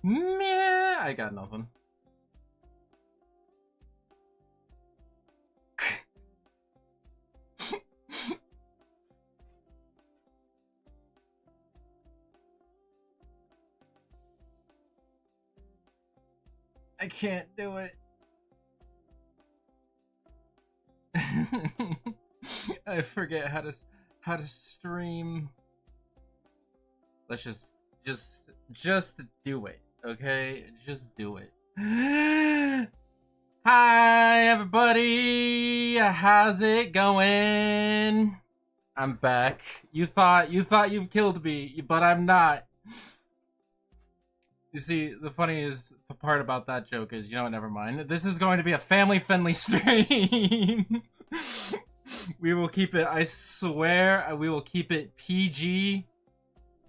Meh, I got nothing. I can't do it. I forget how to stream. Let's just do it, okay? Just do it. Hi everybody, how's it going? I'm back. You thought you killed me, but I'm not. You see, the funniest part about that joke is, you know what, never mind. This is going to be a family-friendly stream. We will keep it, I swear, we will keep it PG.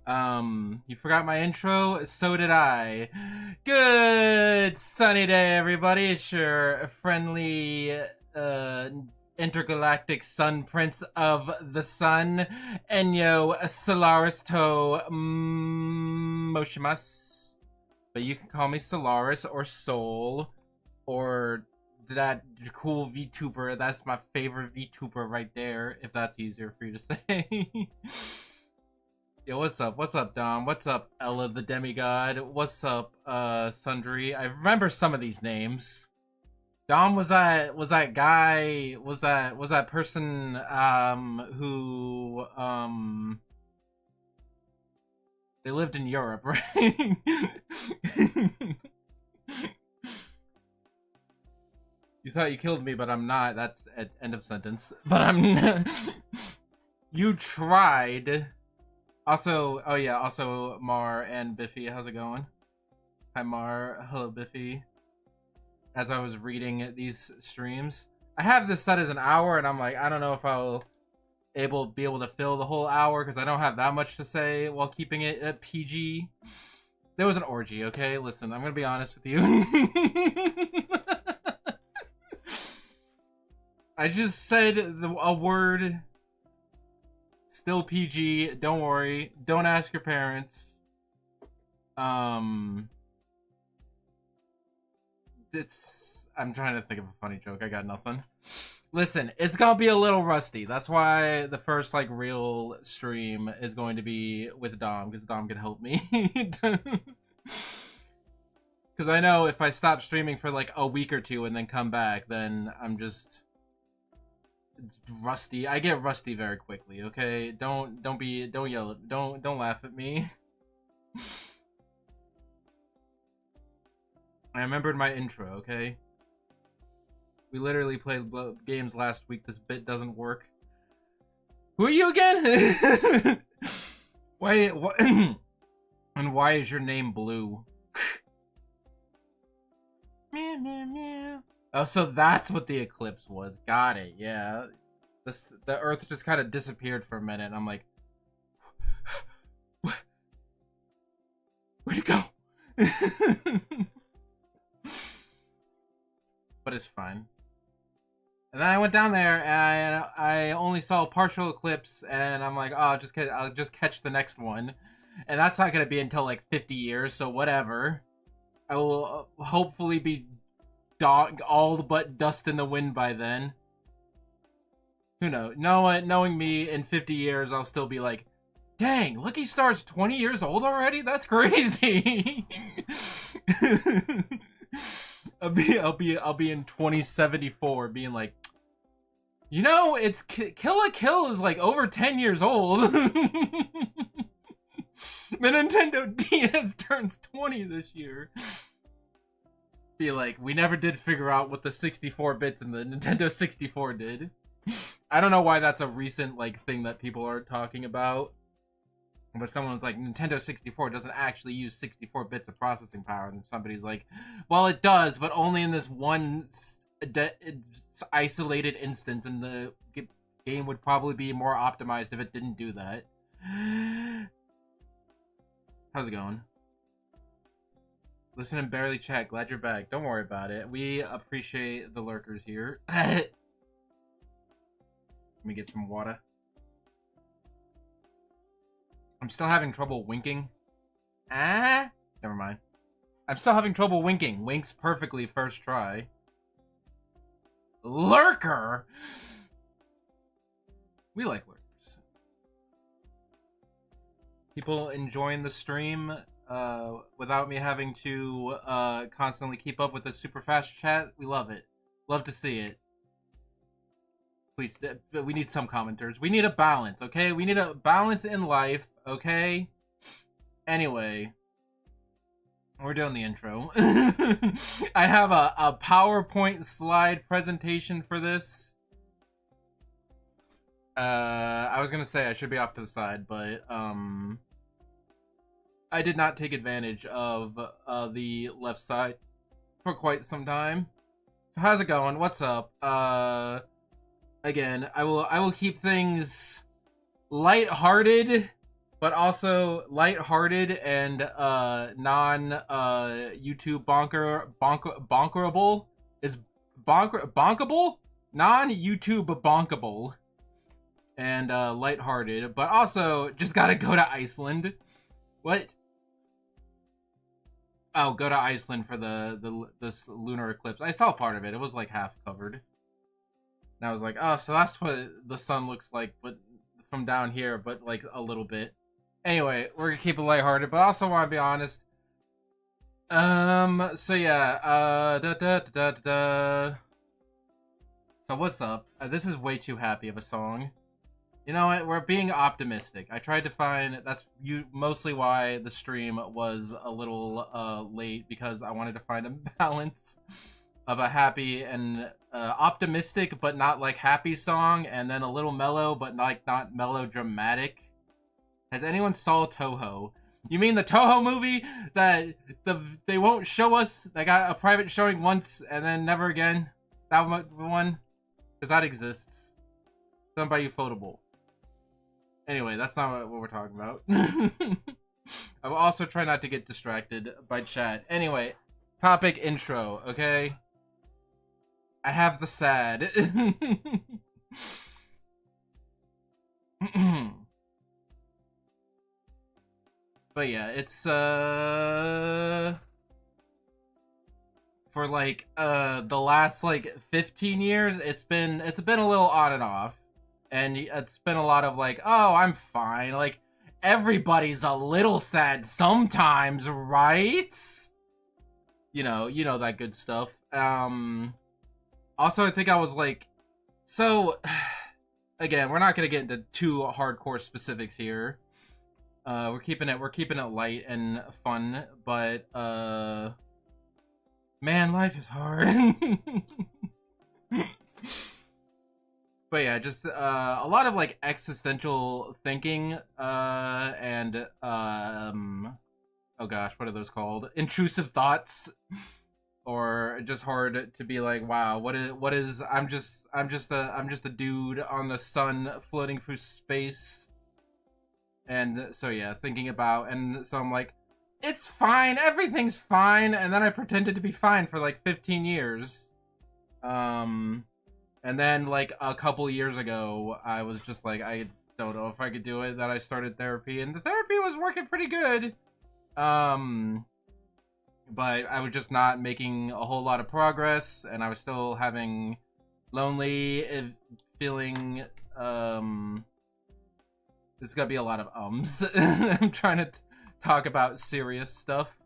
You forgot my intro? So did I. Good sunny day, everybody. It's your friendly, intergalactic sun prince of the sun, Enyo Solaris To Moshimasu. But you can call me Solaris or Soul or that cool VTuber. That's my favorite VTuber right there, if that's easier for you to say. Yo, what's up? What's up, Dom? What's up, Ella the Demigod? What's up, Sundry? I remember some of these names. Dom was that guy, was that person, who, they lived in Europe, right? You thought you killed me, but I'm not. That's at end of sentence. But I'm not. You tried. Also, oh yeah, also Mar and Biffy, how's it going? Hi Mar, hello Biffy. As I was reading these streams, I have this set as an hour, and I'm like, I don't know if I'll be able to fill the whole hour because I don't have that much to say while keeping it at PG. There was an orgy, okay? Listen, I'm gonna be honest with you. I just said a word. Still PG. Don't worry. Don't ask your parents. I'm trying to think of a funny joke. I got nothing. Listen, it's gonna be a little rusty. That's why the first like real stream is going to be with Dom, because Dom can help me. Because I know if I stop streaming for like a week or two and then come back, then I'm just rusty. I get rusty very quickly. Okay, don't yell at, don't laugh at me. I remembered my intro. Okay. We literally played games last week. This bit doesn't work. Who are you again? Why? And why is your name Blue? Meow, meow, meow. Oh, so that's what the eclipse was. Got it. Yeah. The Earth just kind of disappeared for a minute. And I'm like, where'd it go? But it's fine. And then I went down there and I only saw a partial eclipse, and I'm like, oh, I'll just catch the next one. And that's not gonna be until like 50 years, so whatever. I will hopefully be all but dust in the wind by then. Who knows? Knowing me, in 50 years, I'll still be like, dang, Lucky Star's 20 years old already? That's crazy. I'll be in 2074 being like, you know, it's Kill la Kill is like over 10 years old. The Nintendo DS turns 20 this year. Be like, we never did figure out what the 64 bits in the Nintendo 64 did. I don't know why that's a recent like thing that people are talking about. But someone's like, Nintendo 64 doesn't actually use 64 bits of processing power. And somebody's like, well, it does, but only in this one isolated instance. And the game would probably be more optimized if it didn't do that. How's it going? Listen and barely chat. Glad you're back. Don't worry about it. We appreciate the lurkers here. Let me get some water. I'm still having trouble winking. Never mind. I'm still having trouble winking. Winks perfectly first try. Lurker? We like lurkers. People enjoying the stream without me having to constantly keep up with the super fast chat. We love it. Love to see it. Please, we need some commenters. We need a balance, okay? We need a balance in life, okay? Anyway, we're doing the intro. I have a PowerPoint slide presentation for this. I was gonna say I should be off to the side, but I did not take advantage of the left side for quite some time. So how's it going? What's up? Again, I will keep things lighthearted, but also lighthearted and non YouTube bonkerable is bonkable, non YouTube bonkable, and lighthearted, but also just gotta go to Iceland. What? Oh, go to Iceland for this lunar eclipse. I saw part of it. It was like half covered. And I was like, oh, so that's what the sun looks like, but from down here, but like a little bit. Anyway, we're gonna keep it lighthearted, but I also want to be honest. So yeah, So what's up? This is way too happy of a song. You know what? We're being optimistic. I tried to find, that's mostly why the stream was a little late, because I wanted to find a balance of a happy and optimistic but not like happy song, and then a little mellow but like not melodramatic. Has anyone saw Toho? You mean the Toho movie that they won't show us? They got a private showing once and then never again? That one? Because that exists. Done by Ufotable. Anyway, that's not what we're talking about. I will also try not to get distracted by chat. Anyway, topic intro, okay? I have the sad. But yeah, it's for like the last like 15 years it's been a little on and off. And it's been a lot of like, oh, I'm fine. Like, everybody's a little sad sometimes, right? You know that good stuff. Also, I think I was like, so, again, we're not gonna get into too hardcore specifics here. We're keeping it light and fun, but man, life is hard. But yeah, just a lot of like existential thinking and oh gosh, what are those called? Intrusive thoughts, or just hard to be like, wow, what is I'm just a dude on the sun floating through space. And so yeah, thinking about, and so I'm like, it's fine, everything's fine, and then I pretended to be fine for like 15 years. And then, like, a couple years ago, I was just like, I don't know if I could do it. Then I started therapy, and the therapy was working pretty good. But I was just not making a whole lot of progress, and I was still having lonely feeling. There's gonna be a lot of ums. I'm trying to talk about serious stuff.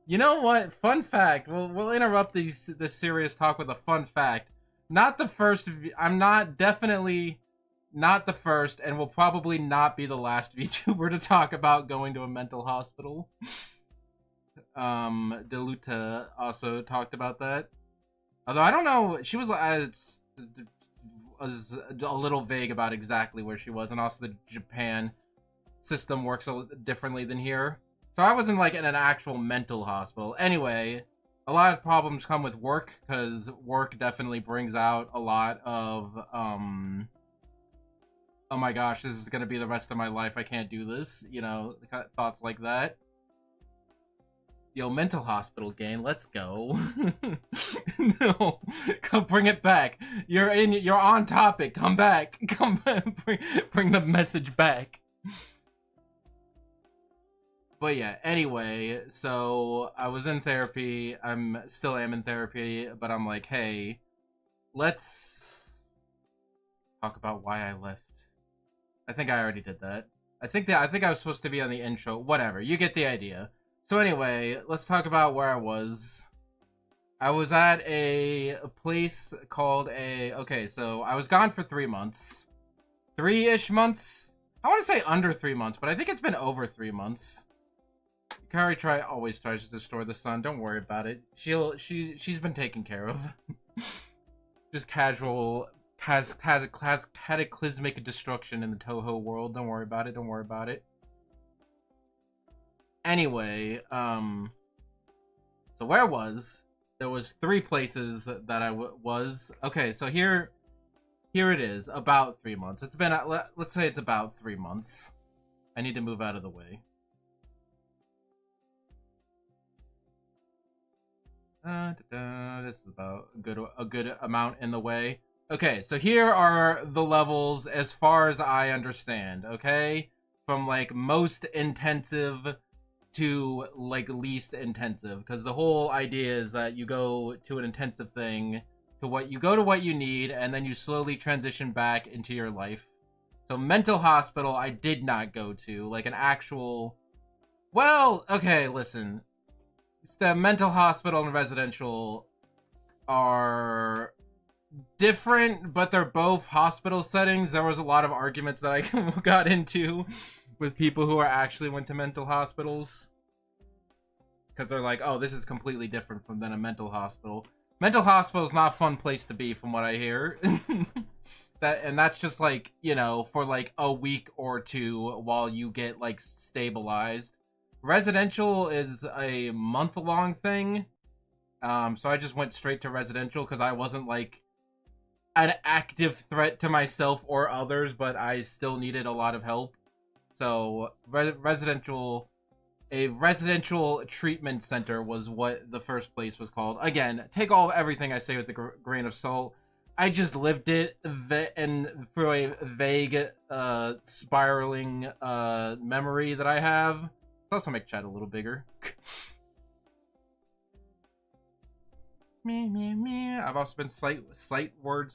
You know what? Fun fact. We'll interrupt this serious talk with a fun fact. Not the first. I'm definitely not the first, and will probably not be the last VTuber to talk about going to a mental hospital. Deluta also talked about that. Although I don't know, she was a little vague about exactly where she was, and also the Japan system works a little differently than here. So I wasn't like in an actual mental hospital. Anyway. A lot of problems come with work, because work definitely brings out a lot of, oh my gosh, this is going to be the rest of my life, I can't do this, you know, thoughts like that. Yo, mental hospital gang, let's go. No, come bring it back. You're on topic, come back. Come back, bring the message back. But yeah, anyway, so I was in therapy. I'm still am in therapy, but I'm like, hey, let's talk about why I left. I think I already did that. I think I was supposed to be on the intro. Whatever, you get the idea. So anyway, let's talk about where I was. I was at a place called okay, so I was gone for 3 months. 3-ish months? I want to say under 3 months, but I think it's been over 3 months. Kari always tries to destroy the sun. Don't worry about it. She's been taken care of. Just casual cataclysmic destruction in the Toho world. Don't worry about it. Don't worry about it. Anyway, so where I was, there was 3 places that I was. Okay, so here it is. About 3 months. It's been, let's say it's about 3 months. I need to move out of the way. This is about a good amount in the way. Okay, so here are the levels as far as I understand, okay? From, like, most intensive to, like, least intensive. Because the whole idea is that you go to an intensive thing, you go to what you need, and then you slowly transition back into your life. So mental hospital, I did not go to. Like, an actual... Well, okay, listen. The mental hospital and residential are different, but they're both hospital settings. There was a lot of arguments that I got into with people who actually went to mental hospitals, because they're like, oh, this is completely different than a mental hospital. Mental hospital is not a fun place to be, from what I hear. That's just, like, you know, for like a week or two while you get, like, stabilized. Residential is a month-long thing. So I just went straight to residential because I wasn't, like, an active threat to myself or others, but I still needed a lot of help. So a residential treatment center was what the first place was called. Again, take everything I say with a grain of salt. I just lived it and through a vague, spiraling memory that I have. Let's also make chat a little bigger. Me. I've also been psych ward.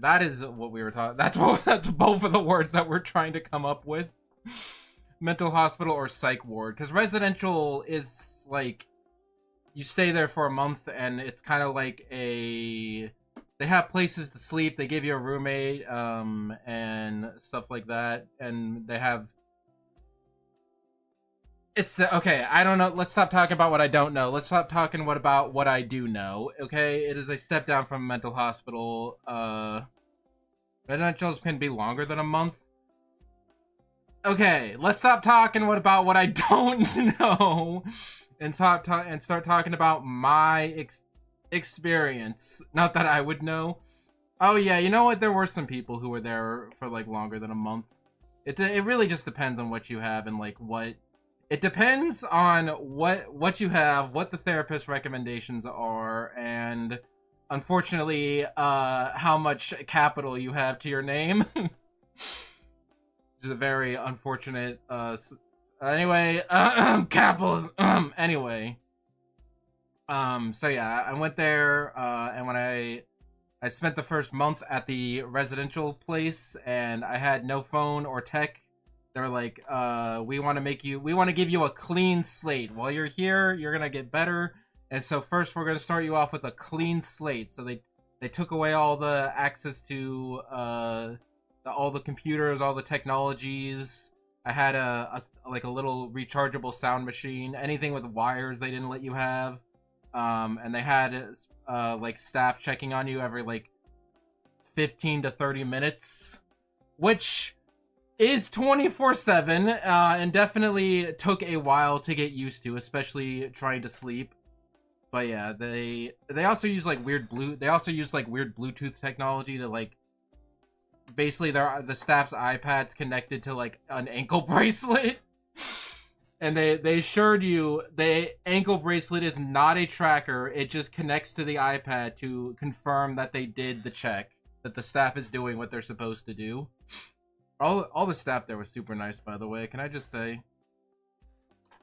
That is what we were talking. That's both of the words that we're trying to come up with. Mental hospital or psych ward, because residential is like you stay there for a month, and it's kind of like they have places to sleep. They give you a roommate, and stuff like that, and they have. It's okay. I don't know. Let's stop talking about what I don't know. Let's stop talking about what I do know. Okay, it is a step down from a mental hospital. Residentials can be longer than a month. Okay, let's stop talking about what I don't know, and start talking about my experience. Not that I would know. Oh yeah, you know what? There were some people who were there for like longer than a month. It really just depends on what you have and like what. It depends on what you have, what the therapist recommendations are, and unfortunately, how much capital you have to your name. Which is a very unfortunate, anyway, capitalism, anyway. So yeah, I went there, and when I spent the first month at the residential place, and I had no phone or tech. They're like, we want to give you a clean slate. While you're here, you're going to get better. And so first we're going to start you off with a clean slate. So they took away all the access to all the computers, all the technologies. I had a little rechargeable sound machine. Anything with wires they didn't let you have. And they had like staff checking on you every like 15 to 30 minutes, which is 24/7, and definitely took a while to get used to, especially trying to sleep. But yeah, they also use like weird Bluetooth technology to like basically the staff's iPad's connected to like an ankle bracelet. And they assured you the ankle bracelet is not a tracker, it just connects to the iPad to confirm that they did the check, that the staff is doing what they're supposed to do. All the staff there was super nice, by the way. Can I just say,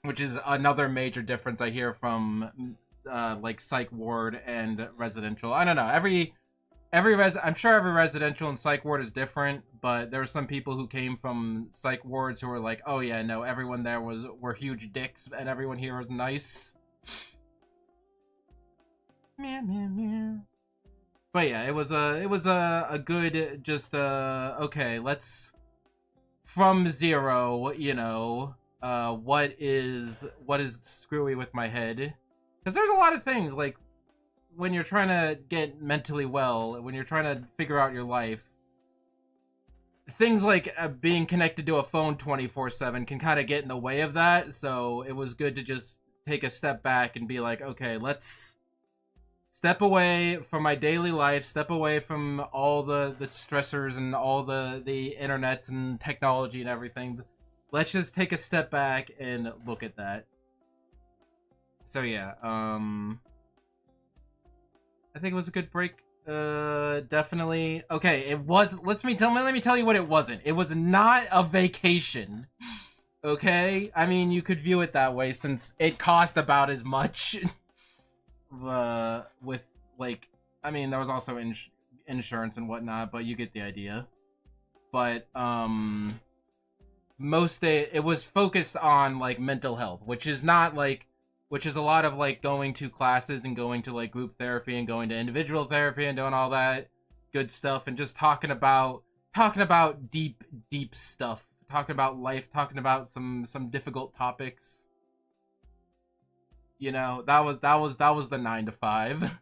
which is another major difference I hear from like psych ward and residential. I don't know. I'm sure every residential and psych ward is different, but there were some people who came from psych wards who were like, "Oh yeah, no, everyone there were huge dicks, and everyone here was nice." Meow, meow, meow. But yeah, it was a good just okay, let's from zero, you know, what is screwy with my head, because there's a lot of things like when you're trying to get mentally well, when you're trying to figure out your life, things like being connected to a phone 24/7 can kind of get in the way of that. So it was good to just take a step back and be like, okay, let's step away from my daily life, step away from all the stressors and all the internets and technology and everything. Let's just take a step back and look at that. So yeah, I think it was a good break. Definitely. Okay, it was. Let me tell you what it wasn't. It was not a vacation. Okay, I mean you could view it that way since it cost about as much. With like, I mean there was also insurance and whatnot, but you get the idea. But most day it was focused on like mental health, which is not like, which is a lot of like going to classes and going to like group therapy and going to individual therapy and doing all that good stuff and just talking about deep stuff, talking about life, talking about some difficult topics. You know, that was the 9 to 5.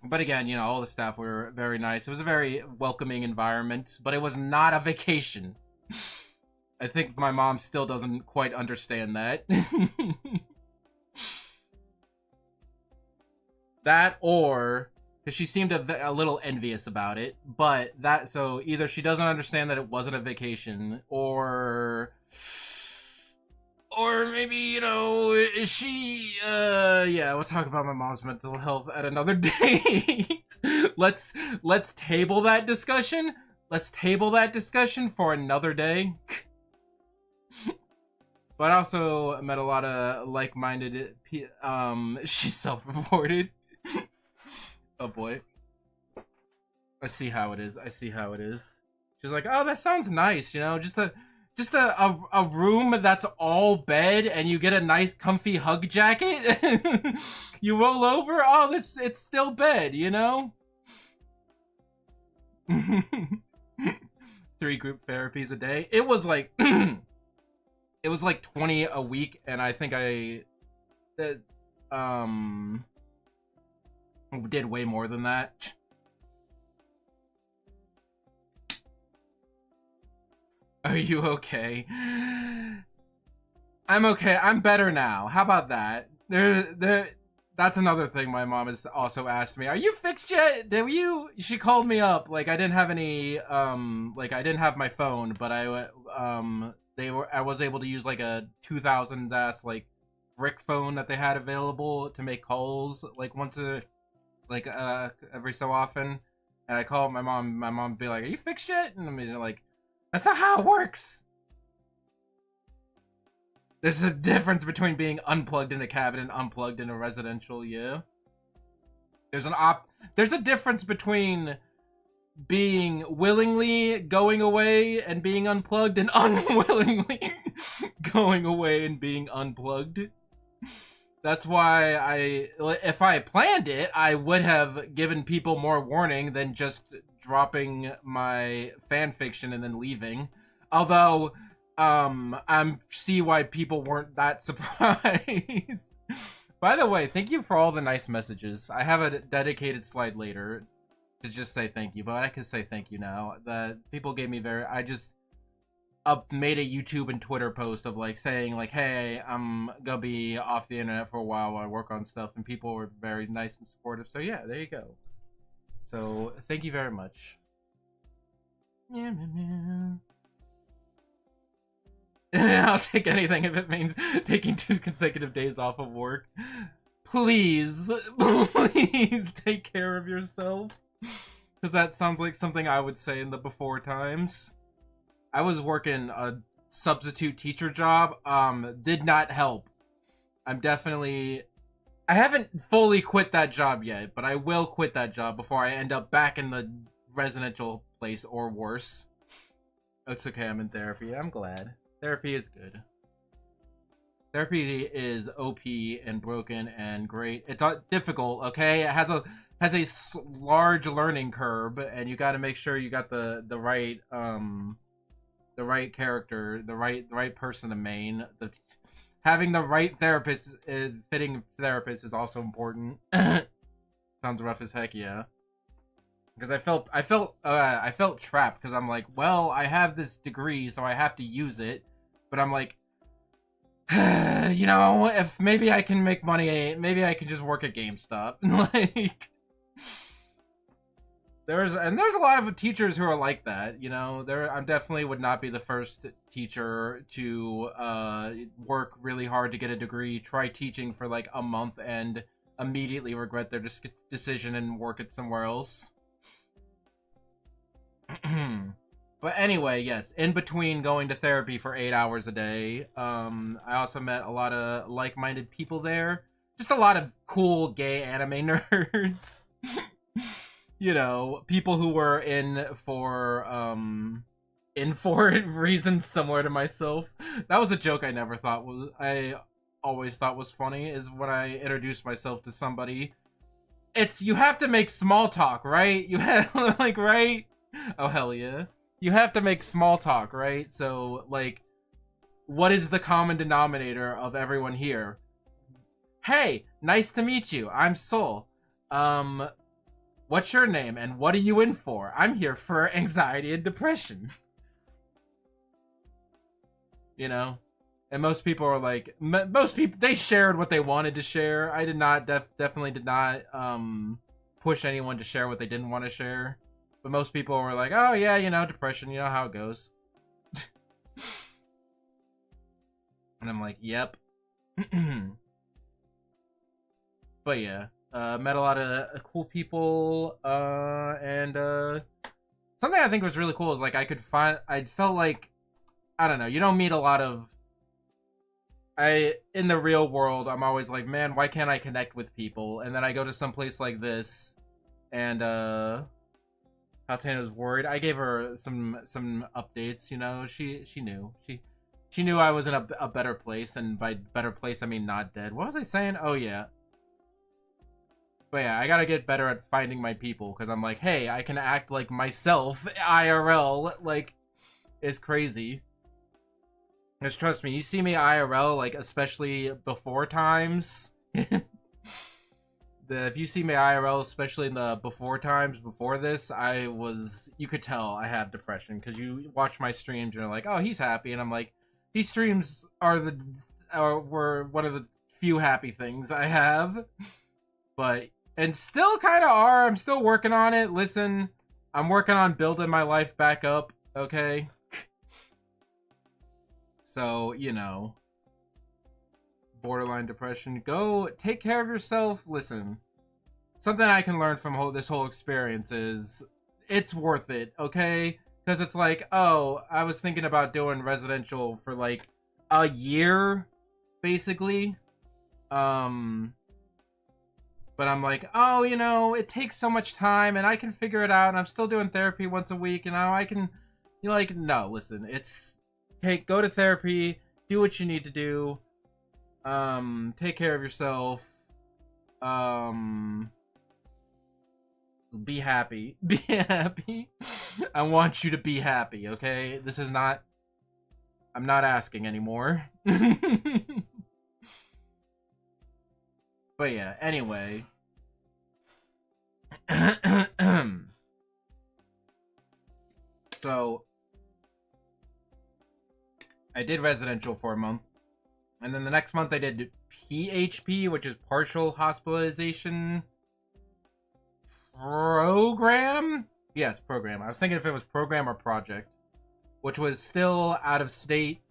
But again, you know, all the staff were very nice. It was a very welcoming environment, but it was not a vacation. I think my mom still doesn't quite understand that. That, or because she seemed a little envious about it, but that, so either she doesn't understand that it wasn't a vacation, or maybe, you know, she yeah, we'll talk about my mom's mental health at another date. let's table that discussion. Let's table that discussion for another day. But I also met a lot of like-minded she's self-reported. Oh boy. I see how it is. She's like, "Oh, that sounds nice, you know, just a room that's all bed and you get a nice comfy hug jacket." You roll over, oh, it's still bed, you know? 3 group therapies a day. It was like it was like 20 a week, and I think I did way more than that. Are you okay? I'm okay. I'm better now. How about that? That's another thing my mom has also asked me. Are you fixed yet? She called me up. Like I didn't have any, like I didn't have my phone, but I was able to use like a 2000s ass like brick phone that they had available to make calls like every so often. And I called my mom. My mom would be like, "Are you fixed yet?" And I'm like, "That's not how it works. There's a difference between being unplugged in a cabin and unplugged in a residential, yeah. There's a difference between being willingly going away and being unplugged and unwillingly going away and being unplugged. That's why if I planned it, I would have given people more warning than just dropping my fan fiction and then leaving. Although I see why people weren't that surprised. By the way, thank you for all the nice messages. I have a dedicated slide later to just say thank you, but I can say thank you now. The people gave me I just made a YouTube and Twitter post of like saying like, hey, I'm gonna be off the internet for a while I work on stuff, and people were very nice and supportive. So yeah, there you go. So thank you very much. I'll take anything if it means taking 2 consecutive days off of work. Please take care of yourself. Because that sounds like something I would say in the before times. I was working a substitute teacher job. Did not help. I haven't fully quit that job yet, but I will quit that job before I end up back in the residential place or worse. It's okay, I'm in therapy. I'm glad. Therapy is good. Therapy is OP and broken and great. It's difficult, okay? It has a large learning curve, and you got to make sure you got the right character, the right person to main. Having the right therapist, fitting therapist is also important. Sounds rough as heck, yeah. Because I felt trapped because I'm like, well, I have this degree, so I have to use it, but I'm like, you know, if maybe I can make money, maybe I can just work at GameStop. Like, there's a lot of teachers who are like that, you know. I definitely would not be the first teacher to work really hard to get a degree, try teaching for like a month, and immediately regret their decision and work it somewhere else. But anyway, yes, in between going to therapy for 8 hours a day, I also met a lot of like-minded people there. Just a lot of cool gay anime nerds. You know, people who were in for reasons similar to myself. That was a joke I always thought was funny, is when I introduced myself to somebody. You have to make small talk, right? You have, like, right? Oh, hell yeah. You have to make small talk, right? So, like, what is the common denominator of everyone here? Hey, nice to meet you. I'm Soul. What's your name and what are you in for? I'm here for anxiety and depression. You know? And most people are like, they shared what they wanted to share. I did not, definitely did not, push anyone to share what they didn't want to share. But most people were like, oh yeah, you know, depression, you know how it goes. And I'm like, yep. But yeah, met a lot of cool people, and something I think was really cool is like I felt like, I don't know, you don't meet a lot of, in the real world, I'm always like, man, why can't I connect with people? And then I go to some place like this, and Altana was worried. I gave her some updates. You know, she knew she knew I was in a better place, and by better place I mean not dead. What was I saying? Oh yeah. But yeah, I gotta get better at finding my people, because I'm like, hey, I can act like myself IRL. Like, it's crazy. Because trust me, you see me IRL, like, especially before times. If you see me IRL, especially in the before times, before this, you could tell I have depression, because you watch my streams and you're like, oh, he's happy, and I'm like, these streams were one of the few happy things I have, and still kind of are. I'm still working on it. Listen, I'm working on building my life back up, okay? So, you know, borderline depression. Go take care of yourself. Listen, something I can learn from this whole experience is it's worth it, okay? Because it's like, oh, I was thinking about doing residential for like a year, basically. But I'm like, oh, you know, it takes so much time, and I can figure it out, and I'm still doing therapy once a week, you know, I can, you're like, no, listen, go to therapy, do what you need to do, take care of yourself, be happy. Be happy. I want you to be happy, okay? I'm not asking anymore. But yeah, anyway. So, I did residential for a month. And then the next month I did PHP, which is partial hospitalization program? Yes, program. I was thinking if it was program or project, which was still out of state.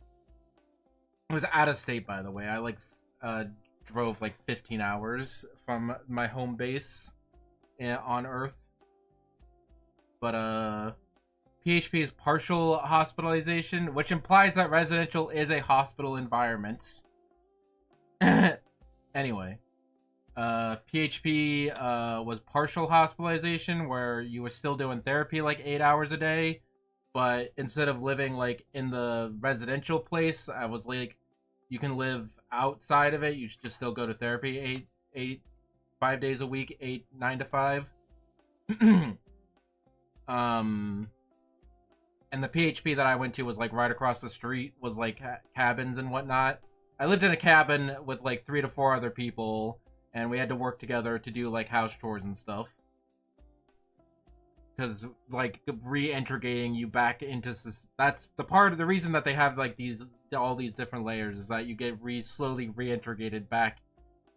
It was out of state, by the way. I drove like 15 hours from my home base on Earth. but PHP is partial hospitalization, which implies that residential is a hospital environment. Anyway, PHP was partial hospitalization, where you were still doing therapy like 8 hours a day, but instead of living like in the residential place, I was like, you can live outside of it. You should just still go to therapy 5 days a week, 9 to 5. And the PHP that I went to was like right across the street, was like cabins and whatnot. I lived in a cabin with like 3 to 4 other people, and we had to work together to do like house chores and stuff. Because like reintegrating you back into that's the reason that they have like all these different layers, is that you get slowly reintegrated back.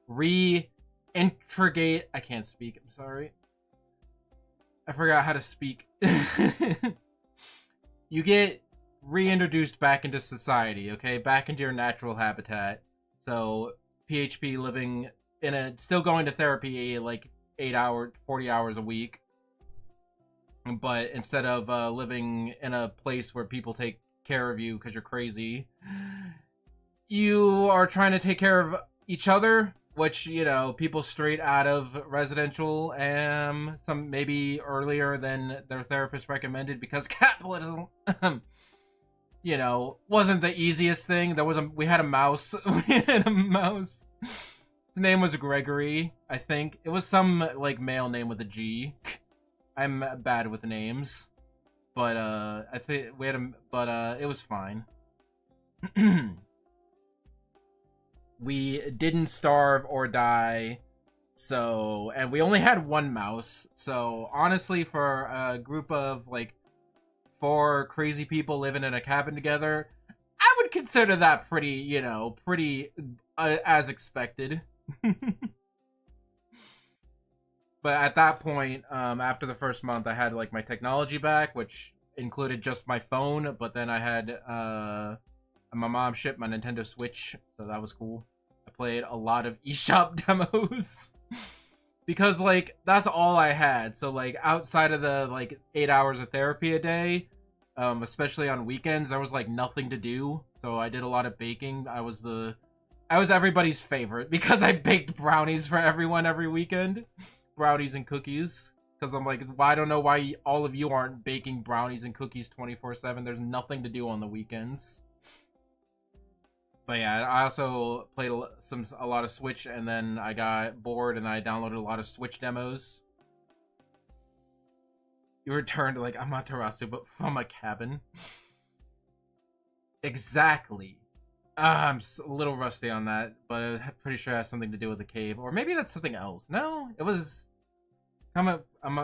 Reintegrate. I can't speak. I'm sorry. I forgot how to speak. You get reintroduced back into society, okay? Back into your natural habitat. So, PHP living still going to therapy like 8 hours, 40 hours a week. But instead of living in a place where people take care of you because you're crazy, you are trying to take care of each other, which, you know, people straight out of residential, some maybe earlier than their therapist recommended, because capitalism, you know, wasn't the easiest thing. We had a mouse. His name was Gregory, I think. It was some like male name with a G. I'm bad with names, but I think we had it was fine. We didn't starve or die, and we only had one mouse. So honestly, for a group of like 4 crazy people living in a cabin together, I would consider that pretty as expected. But at that point, after the first month, I had like my technology back, which included just my phone. But then I had my mom shipped my Nintendo Switch, so that was cool. I played a lot of eShop demos because like that's all I had. So like outside of the like 8 hours of therapy a day, especially on weekends, there was like nothing to do. So I did a lot of baking. I was everybody's favorite because I baked brownies for everyone every weekend. Brownies and cookies, because I'm like, I don't know why all of you aren't baking brownies and cookies 24/7. There's nothing to do on the weekends. But yeah, I also played a lot of Switch, and then I got bored and I downloaded a lot of Switch demos. You returned like Amaterasu, but from a cabin. Exactly. I'm a little rusty on that, but I'm pretty sure it has something to do with a cave. Or maybe that's something else. No, it was... I'm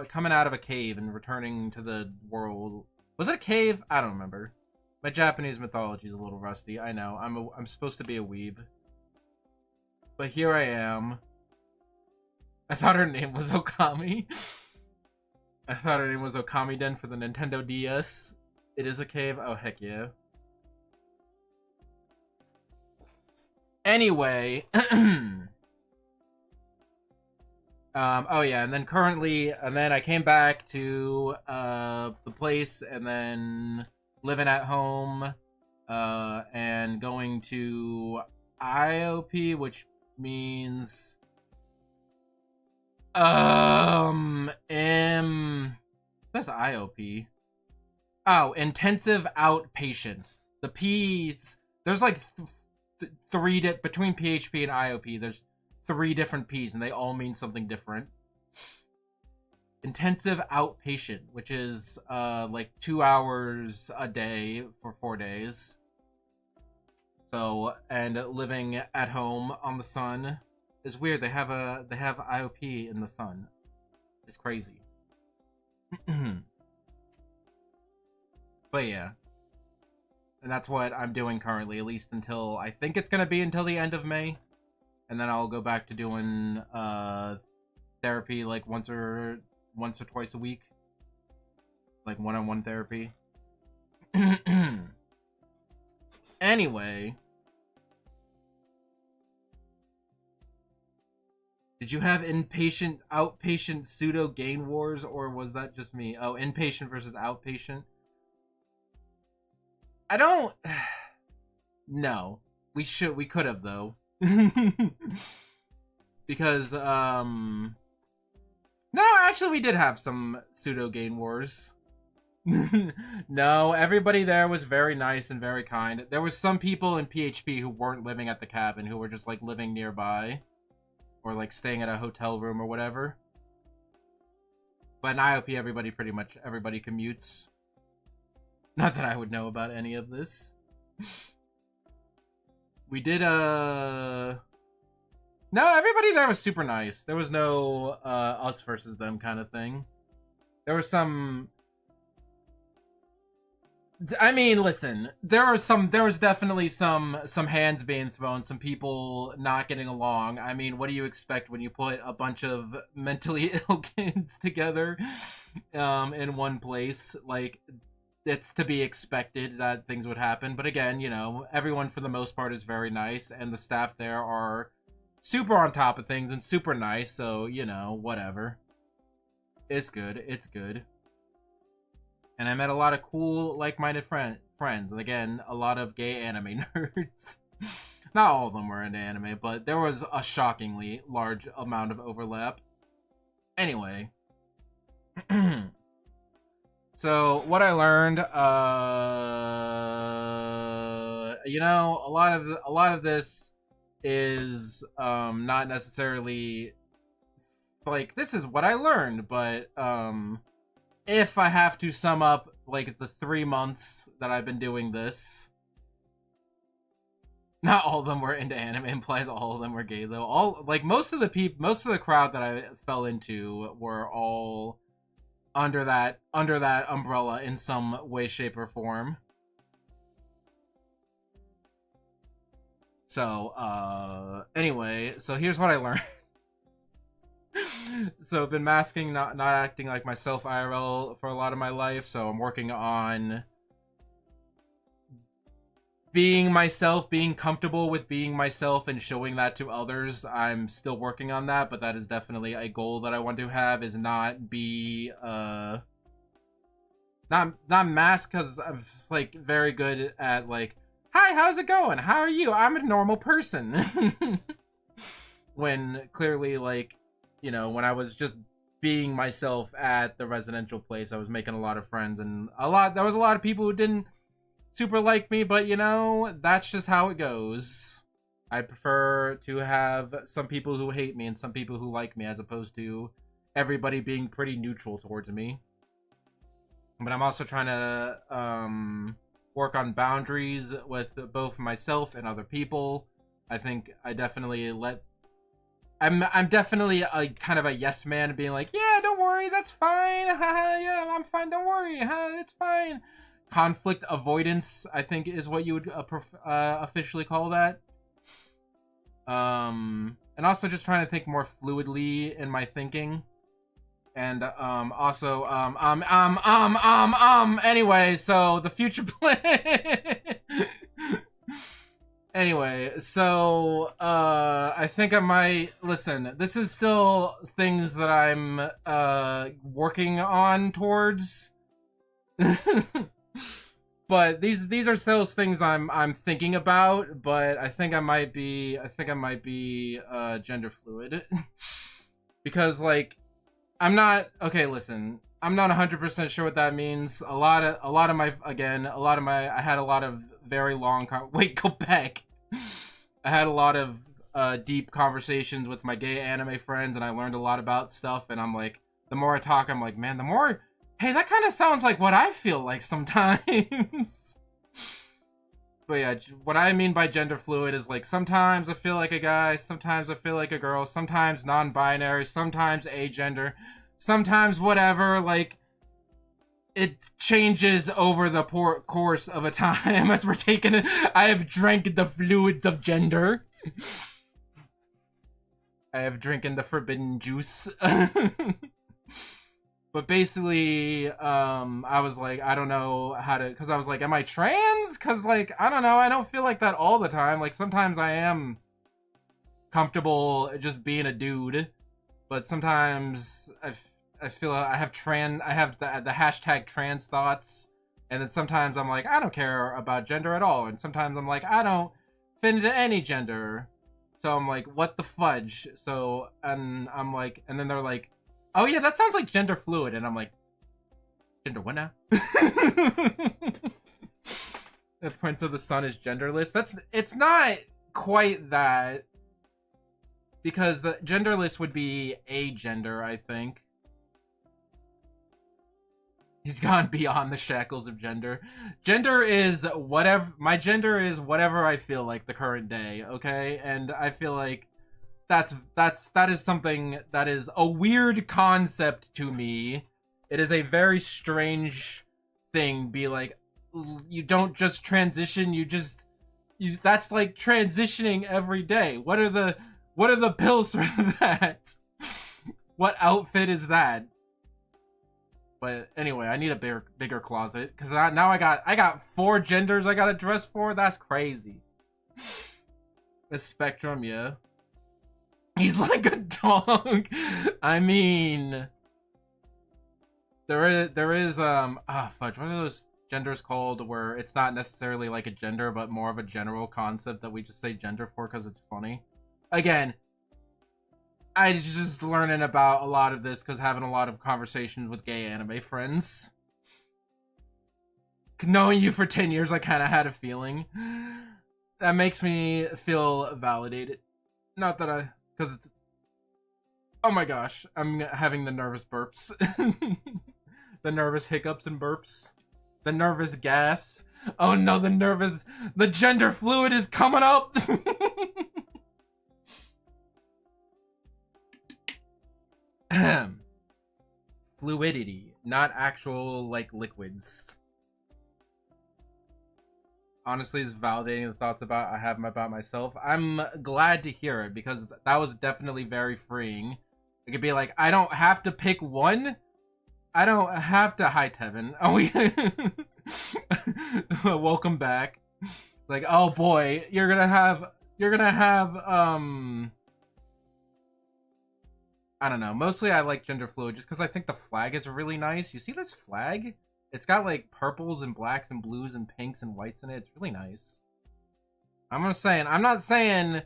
coming out of a cave and returning to the world. Was it a cave? I don't remember. My Japanese mythology is a little rusty. I know. I'm supposed to be a weeb. But here I am. I thought her name was Okami. I thought her name was Okami Den for the Nintendo DS. It is a cave? Oh, heck yeah. Anyway, oh yeah, and then I came back to the place, and then living at home, and going to IOP, which means that's IOP. Oh, intensive outpatient. The P's, there's like between PHP and IOP, there's 3 different P's, and they all mean something different. Intensive outpatient, which is like 2 hours a day for 4 days. So, and living at home on the sun is weird. They have IOP in the sun. It's crazy. But yeah. And that's what I'm doing currently, at least until, I think it's going to be until the end of May. And then I'll go back to doing therapy like once or twice a week. Like one-on-one therapy. Anyway. Did you have inpatient, outpatient pseudo gain wars, or was that just me? Oh, inpatient versus outpatient. I don't. No, we could have though, because no, actually we did have some pseudo gain wars. No, everybody there was very nice and very kind. There was some people in PHP who weren't living at the cabin, who were just like living nearby, or like staying at a hotel room or whatever. But in IOP, everybody commutes. Not that I would know about any of this. We did no, everybody there was super nice. There was no us versus them kind of thing. There was some, I mean, listen, there was definitely some hands being thrown, some people not getting along. I mean, what do you expect when you put a bunch of mentally ill kids together in one place? Like, it's to be expected that things would happen. But again, you know, everyone for the most part is very nice, and the staff there are super on top of things and super nice, so, you know, whatever. It's good. It's good. And I met a lot of cool, like-minded friends. And again, a lot of gay anime nerds. Not all of them were into anime, but there was a shockingly large amount of overlap. Anyway. So, what I learned, you know, a lot of this is, not necessarily, like, this is what I learned, but, if I have to sum up, like, the 3 months that I've been doing this, not all of them were into anime, implies all of them were gay, though. All, like, most of the crowd that I fell into were all under that umbrella in some way, shape, or form. So, anyway, so here's what I learned. So I've been masking, not acting like myself IRL for a lot of my life, so I'm working on being myself, being comfortable with being myself and showing that to others. I'm still working on that, but that is definitely a goal that I want to have, is not be not mask, because I'm like very good at like, hi, how's it going? How are you? I'm a normal person. When clearly, like, you know, when I was just being myself at the residential place, I was making a lot of friends, and there was a lot of people who didn't super like me, but, you know, that's just how it goes. I prefer to have some people who hate me and some people who like me, as opposed to everybody being pretty neutral towards me. But I'm also trying to work on boundaries with both myself and other people. I think I definitely I'm definitely a kind of a yes man, being like, yeah, don't worry, that's fine. Yeah, I'm fine, don't worry. It's fine. Conflict avoidance, I think, is what you would officially call that. And also just trying to think more fluidly in my thinking. And also anyway, so the future plan. Anyway, so I think I might listen. This is still things that I'm working on towards. But these are still things I'm thinking about, but I think I might be gender fluid. Because, like, I'm not, okay, listen, I'm not 100% sure what that means. I had a lot of very long wait, go back. I had a lot of deep conversations with my gay anime friends, and I learned a lot about stuff, and I'm like, the more I talk, I'm like, man, the more, hey, that kind of sounds like what I feel like sometimes. But yeah, what I mean by gender fluid is, like, sometimes I feel like a guy, sometimes I feel like a girl, sometimes non-binary, sometimes agender, sometimes whatever, like, it changes over the course of a time as we're taking it. I have drank the fluids of gender. I have drinking the forbidden juice. But basically, I was like, I don't know how to, because I was like, am I trans? Because, like, I don't know, I don't feel like that all the time. Like, sometimes I am comfortable just being a dude, but sometimes I feel I have the hashtag trans thoughts, and then sometimes I'm like, I don't care about gender at all, and sometimes I'm like, I don't fit into any gender. So I'm like, what the fudge? So, and I'm like, and then they're like, oh yeah, that sounds like gender fluid, and I'm like, gender what now? The Prince of the Sun is genderless. It's not quite that, because the genderless would be a gender, I think. He's gone beyond the shackles of gender. Gender is whatever. My gender is whatever I feel like the current day, okay? And I feel like that is something that is a weird concept to me. It is a very strange thing. Be like, you don't just transition. That's like transitioning every day. What are the pills for that? What outfit is that? But anyway, I need a bigger closet, because now I got 4 genders I gotta dress for. That's crazy. The spectrum, yeah. He's like a dog. I mean, there is fudge. What are those genders called where it's not necessarily like a gender, but more of a general concept that we just say gender for because it's funny? Again, I just learning about a lot of this because having a lot of conversations with gay anime friends. Knowing you for 10 years, I kind of had a feeling. That makes me feel validated. Not that because it's... Oh my gosh, I'm having the nervous burps. The nervous hiccups and burps. The nervous gas. Oh no, the gender fluid is coming up! Fluidity, not actual, like, liquids. Honestly, is validating the thoughts I have about myself. I'm glad to hear it, because that was definitely very freeing. It could be like, I don't have to pick one. I don't have to... Hi, Tevin. Oh, welcome back. Like, oh boy, you're gonna have, I don't know. Mostly I like gender fluid just because I think the flag is really nice. You see this flag? It's got like purples and blacks and blues and pinks and whites in it. It's really nice. I'm not saying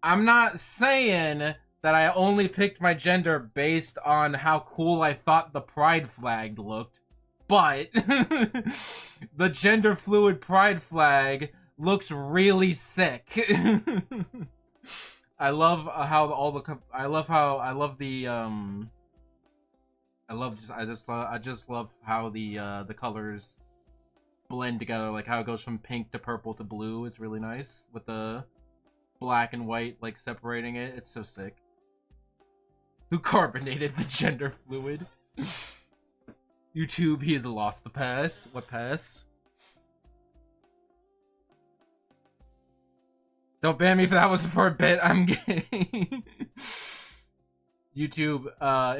that I only picked my gender based on how cool I thought the pride flag looked. But the gender fluid pride flag looks really sick. I love how I just love how the colors blend together, like how it goes from pink to purple to blue. It's really nice with the black and white like separating it. It's so sick. Who carbonated the gender fluid? YouTube, he has lost the pass. What pass? Don't ban me if that was for a bit. I'm gay. YouTube,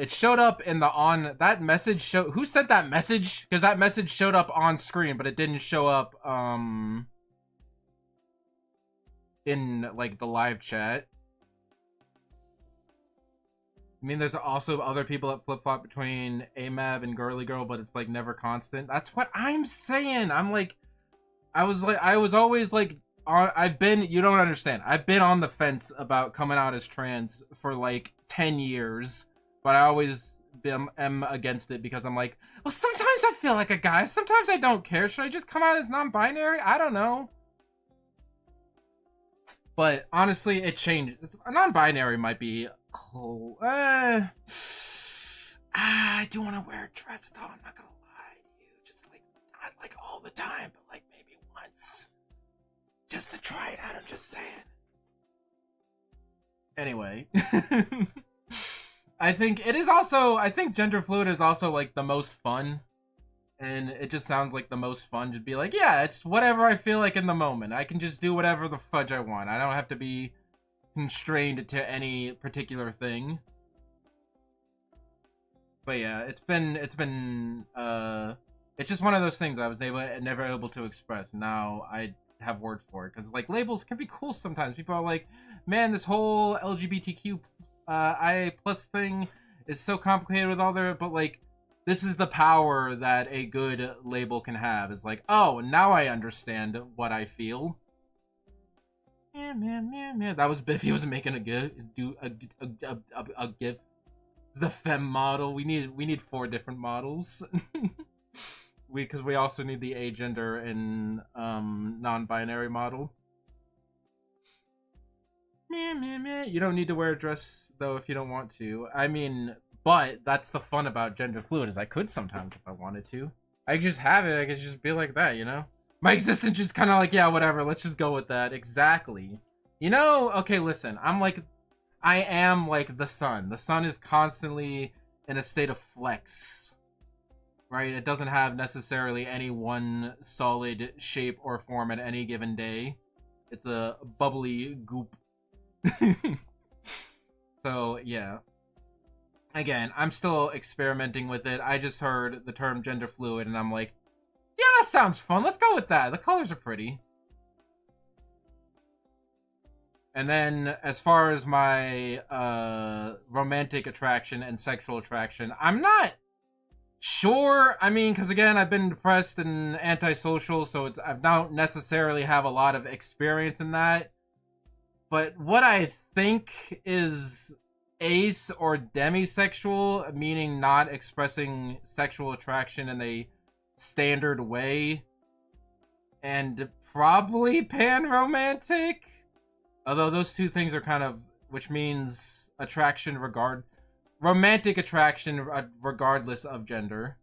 it showed up in the that message show. Who sent that message? Because that message showed up on screen, but it didn't show up in like the live chat. I mean, there's also other people that flip-flop between AMAB and Girly Girl, but it's like never constant. That's what I'm saying. I'm like, I was always like, you don't understand. I've been on the fence about coming out as trans for like 10 years, but I always am against it because I'm like, well, sometimes I feel like a guy, sometimes I don't care. Should I just come out as non-binary? I don't know. But honestly, it changes. Non-binary might be cool. I do want to wear a dress though, I'm not gonna lie to you. Just like, not like all the time, but like maybe once. Just to try it out, I'm just saying. Anyway. I think gender fluid is also like the most fun. And it just sounds like the most fun to be like, yeah, it's whatever I feel like in the moment. I can just do whatever the fudge I want. I don't have to be constrained to any particular thing. But yeah, it's just one of those things I was never able to express. Now have words for it, because like labels can be cool sometimes. People are like, man, this whole LGBTQ I plus thing is so complicated with all their, but like, this is the power that a good label can have. It's like, oh, now I understand what I feel. Yeah. That was Biffy was making a gif. A gif. The femme model. We need 4 different models. Because we also need the agender and non-binary model. You don't need to wear a dress though if you don't want to. I mean, but that's the fun about gender fluid, is I could sometimes if I wanted to. I could just have it. I could just be like that, you know. My existence is kind of like, yeah, whatever. Let's just go with that. Exactly. You know. Okay, listen. I am like the sun. The sun is constantly in a state of flex. Right? It doesn't have necessarily any one solid shape or form at any given day. It's a bubbly goop. So, yeah. Again, I'm still experimenting with it. I just heard the term gender fluid and I'm like, yeah, that sounds fun. Let's go with that. The colors are pretty. And then, as far as my romantic attraction and sexual attraction, I'm not sure. I mean, because again, I've been depressed and antisocial, so I don't necessarily have a lot of experience in that. But what I think is ace or demisexual, meaning not expressing sexual attraction in a standard way, and probably pan-romantic. Although those two things are kind of, which means romantic attraction regardless of gender.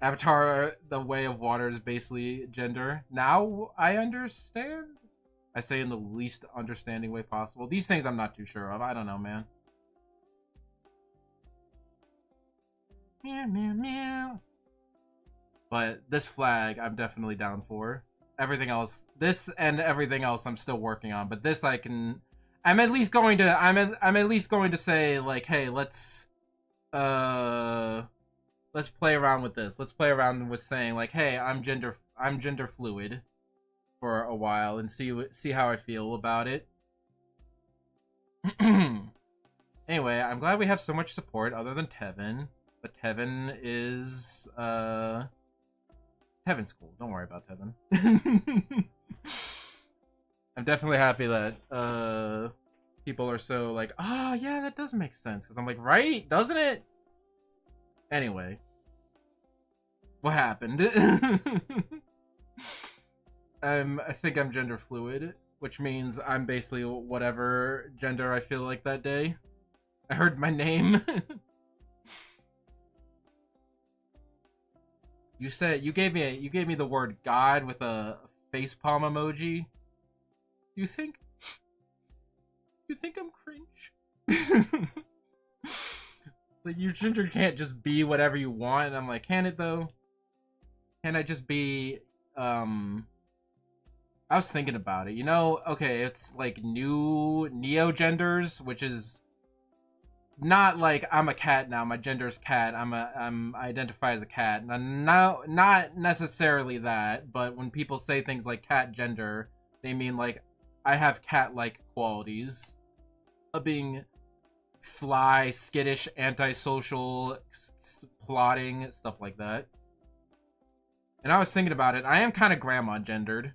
Avatar, The Way of Water is basically gender. Now I understand. I say in the least understanding way possible. These things I'm not too sure of. I don't know, man. Meow. But this flag, I'm definitely down for. Everything else, this and everything else, I'm still working on. But this, I'm at least going to say like, hey, let's play around with this. Let's play around with saying like, hey, I'm gender fluid for a while and see how I feel about it. Anyway, I'm glad we have so much support other than Tevin. But Tevin is Tevin's cool. Don't worry about Tevin. I'm definitely happy that people are so like, oh yeah, that does make sense. Because I'm like, right? Doesn't it? Anyway. What happened? I think I'm gender fluid, which means I'm basically whatever gender I feel like that day. I heard my name. You gave me the word God with a facepalm emoji. You think I'm cringe? Like, your gender can't just be whatever you want, and I'm like, can it though? Can I just be I was thinking about it, you know. Okay, it's like new neo-genders, which is not like I'm a cat now. My gender's cat. I identify as a cat. Now, not necessarily that, but when people say things like cat gender, they mean like I have cat-like qualities of being sly, skittish, antisocial, plotting, stuff like that. And I was thinking about it. I am kind of grandma gendered.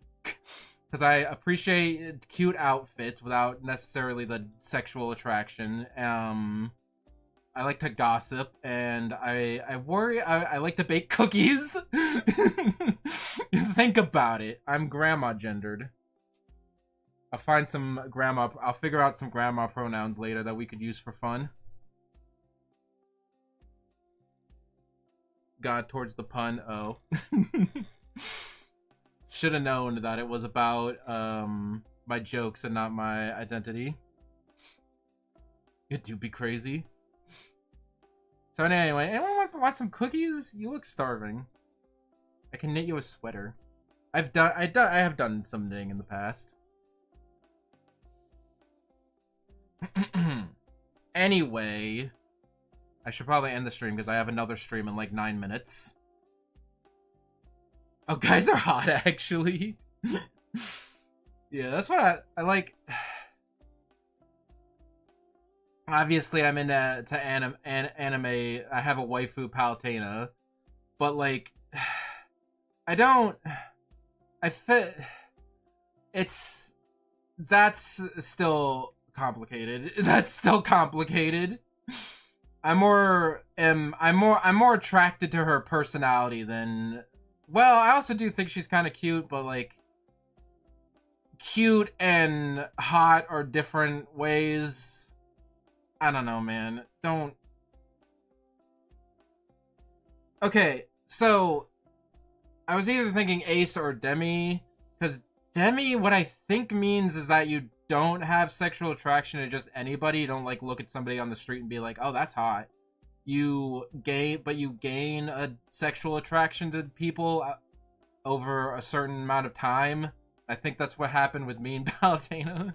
Because I appreciate cute outfits without necessarily the sexual attraction. I like to gossip, and I worry. I like to bake cookies. Think about it. I'm grandma gendered. I'll figure out some grandma pronouns later that we could use for fun. God towards the pun. Oh. Should have known that it was about my jokes and not my identity. It do be crazy. So anyway, anyone want some cookies? You look starving. I can knit you a sweater. I have done some knitting in the past. Anyway, I should probably end the stream because I have another stream in like 9 minutes. Oh, guys are hot, actually. Yeah, that's what I like. Obviously, I'm into anime. I have a waifu Palutena, but like, I don't. I fit. It's that's still complicated. That's still complicated. I'm more attracted to her personality than. Well, I also do think she's kind of cute, but like, cute and hot are different ways. I don't know, man. Don't. Okay, so I was either thinking Ace or Demi, because Demi, what I think means is that you don't have sexual attraction to just anybody. You don't like look at somebody on the street and be like, "Oh, that's hot." You gain a sexual attraction to people over a certain amount of time. I think that's what happened with me and Palutena.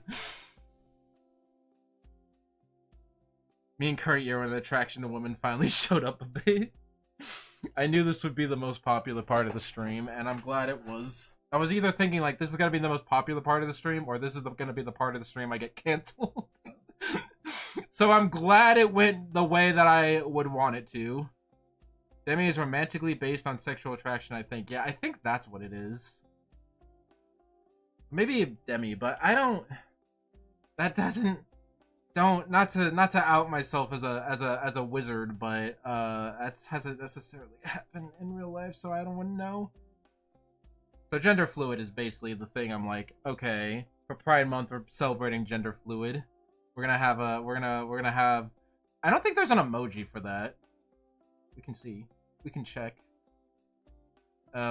Me and Courtier when the attraction to women finally showed up a bit. I knew this would be the most popular part of the stream, and I'm glad it was. I was either thinking, like, this is going to be the most popular part of the stream, or this is going to be the part of the stream I get canceled. So I'm glad it went the way that I would want it to. Demi is romantically based on sexual attraction, I think. Yeah, I think that's what it is. Maybe Demi, but I don't... That doesn't... Don't... Not to out myself as a wizard, but that hasn't necessarily happened in real life, so I don't want to know. So gender fluid is basically the thing. I'm like, okay, for Pride Month we're celebrating gender fluid. We're gonna have I don't think there's an emoji for that. We can see. We can check.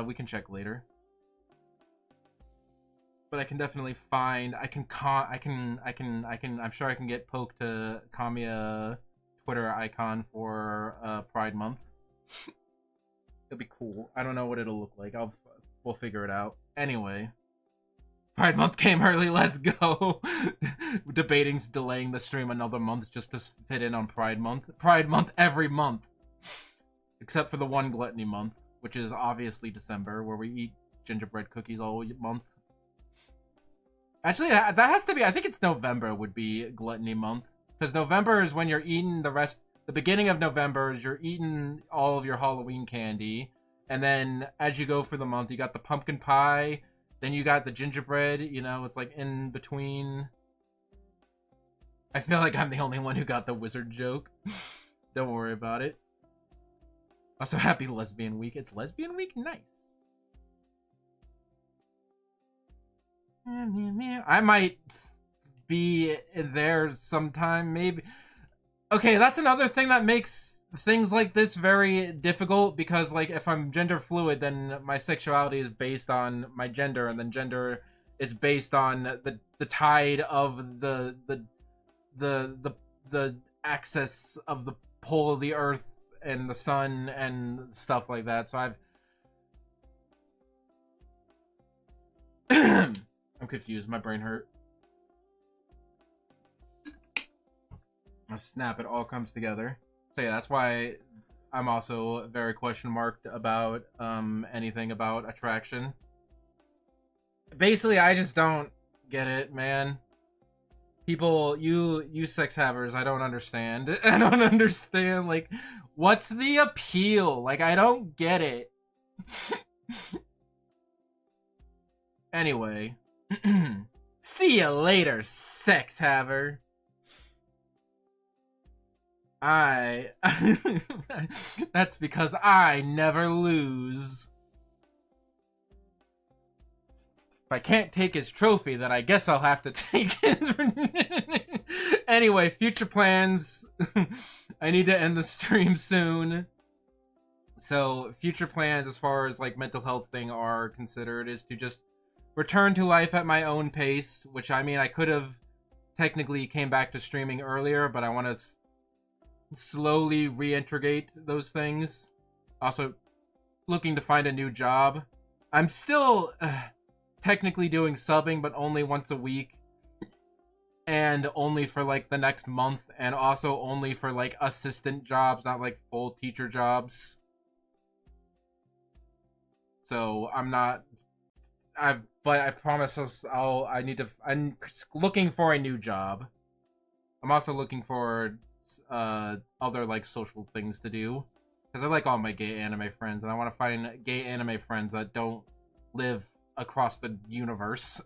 We can check later. But I can definitely find. I'm sure I can get poked to Kamiya Twitter icon for Pride Month. It'll be cool. I don't know what it'll look like. We'll figure it out. Anyway. Pride Month came early, let's go. Debating's delaying the stream another month just to fit in on Pride Month. Pride Month every month. Except for the one Gluttony Month, which is obviously December, where we eat gingerbread cookies all month. Actually, that has to be, I think it's November would be Gluttony Month. Because November is when you're eating the beginning of November is you're eating all of your Halloween candy. And then as you go for the month, you got the pumpkin pie, then you got the gingerbread, you know, it's like in between. I feel like I'm the only one who got the wizard joke. Don't worry about it. Also, happy Lesbian Week. It's Lesbian Week? Nice. I might be there sometime, maybe. Okay, that's another thing that makes things like this very difficult, because like if I'm gender fluid, then my sexuality is based on my gender, and then gender is based on the tide of the axis of the pole of the earth and the sun and stuff like that. So I'm confused. My brain hurt. Oh, snap, it all comes together. So yeah, that's why I'm also very question marked about anything about attraction. Basically, I just don't get it, man. People, you sex havers, I don't understand. I don't understand, like, what's the appeal? Like, I don't get it. Anyway. See you later, sex haver. That's because I never lose. If I can't take his trophy, then I guess I'll have to take his. Anyway, future plans. I need to end the stream soon. So, future plans as far as like mental health thing are considered is to just return to life at my own pace, which I mean I could have technically came back to streaming earlier, but I want to slowly reintegrate those things. Also, looking to find a new job. I'm still technically doing subbing, but only once a week. And only for like the next month. And also only for like assistant jobs, not like full teacher jobs. So I'm not but I promise I'm looking for a new job. I'm also looking for other like social things to do because I like all my gay anime friends, and I want to find gay anime friends that don't live across the universe.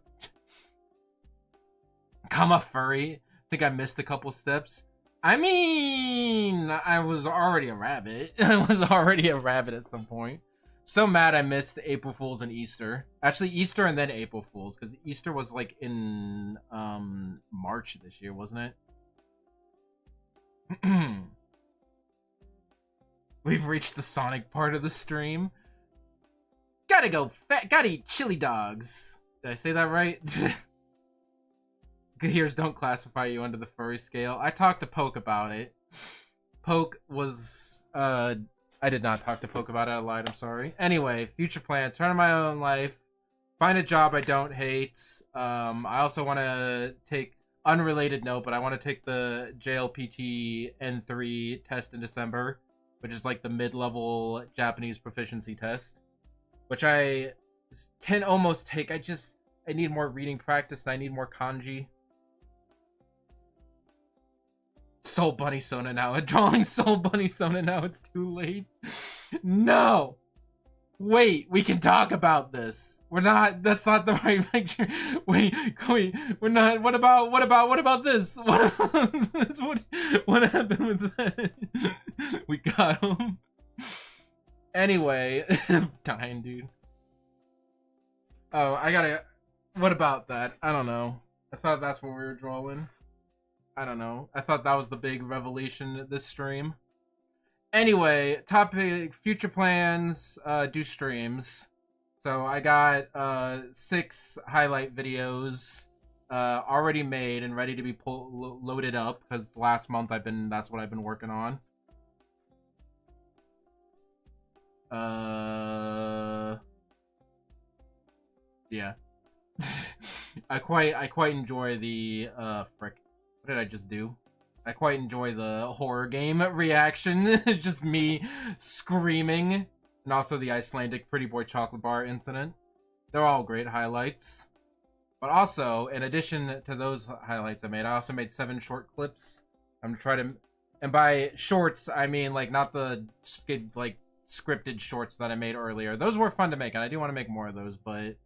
Come a furry. Think I missed a couple steps. I mean, I was already a rabbit. I was already a rabbit at some point. So mad I missed April Fools and Easter. Actually, Easter and then April Fools, because Easter was like in March this year, wasn't it? We've reached the Sonic part of the stream. Gotta go gotta eat chili dogs. Did I say that right? Good ears don't classify you under the furry scale. I talked to Poke about it. Poke was I did not talk to Poke about it. I lied. I'm sorry. Anyway, future plan: turn my own life, find a job I don't hate. I also want to take unrelated note, but I want to take the JLPT N3 test in December, which is like the mid-level Japanese proficiency test, which I can almost take. I need more reading practice and I need more kanji. Soul Bunny Sona now. Drawing Soul Bunny Sona now. It's too late. No. Wait, we can talk about this. We're not. That's not the right picture. Wait. We're not. What about this? What about this? What happened with that? We got him. Anyway, dying, dude. Oh, I gotta. What about that? I don't know. I thought that's what we were drawing. I don't know. I thought that was the big revelation this stream. Anyway, topic, future plans, do streams. So I got 6 highlight videos already made and ready to be loaded up because last month that's what I've been working on. Yeah. I quite enjoy the frick. What did I just do? I quite enjoy the horror game reaction. It's just me screaming. And also the Icelandic Pretty Boy Chocolate Bar incident. They're all great highlights. But also, in addition to those highlights I also made 7 short clips. I'm trying to... And by shorts, I mean, like, not the, like, scripted shorts that I made earlier. Those were fun to make, and I do want to make more of those, but,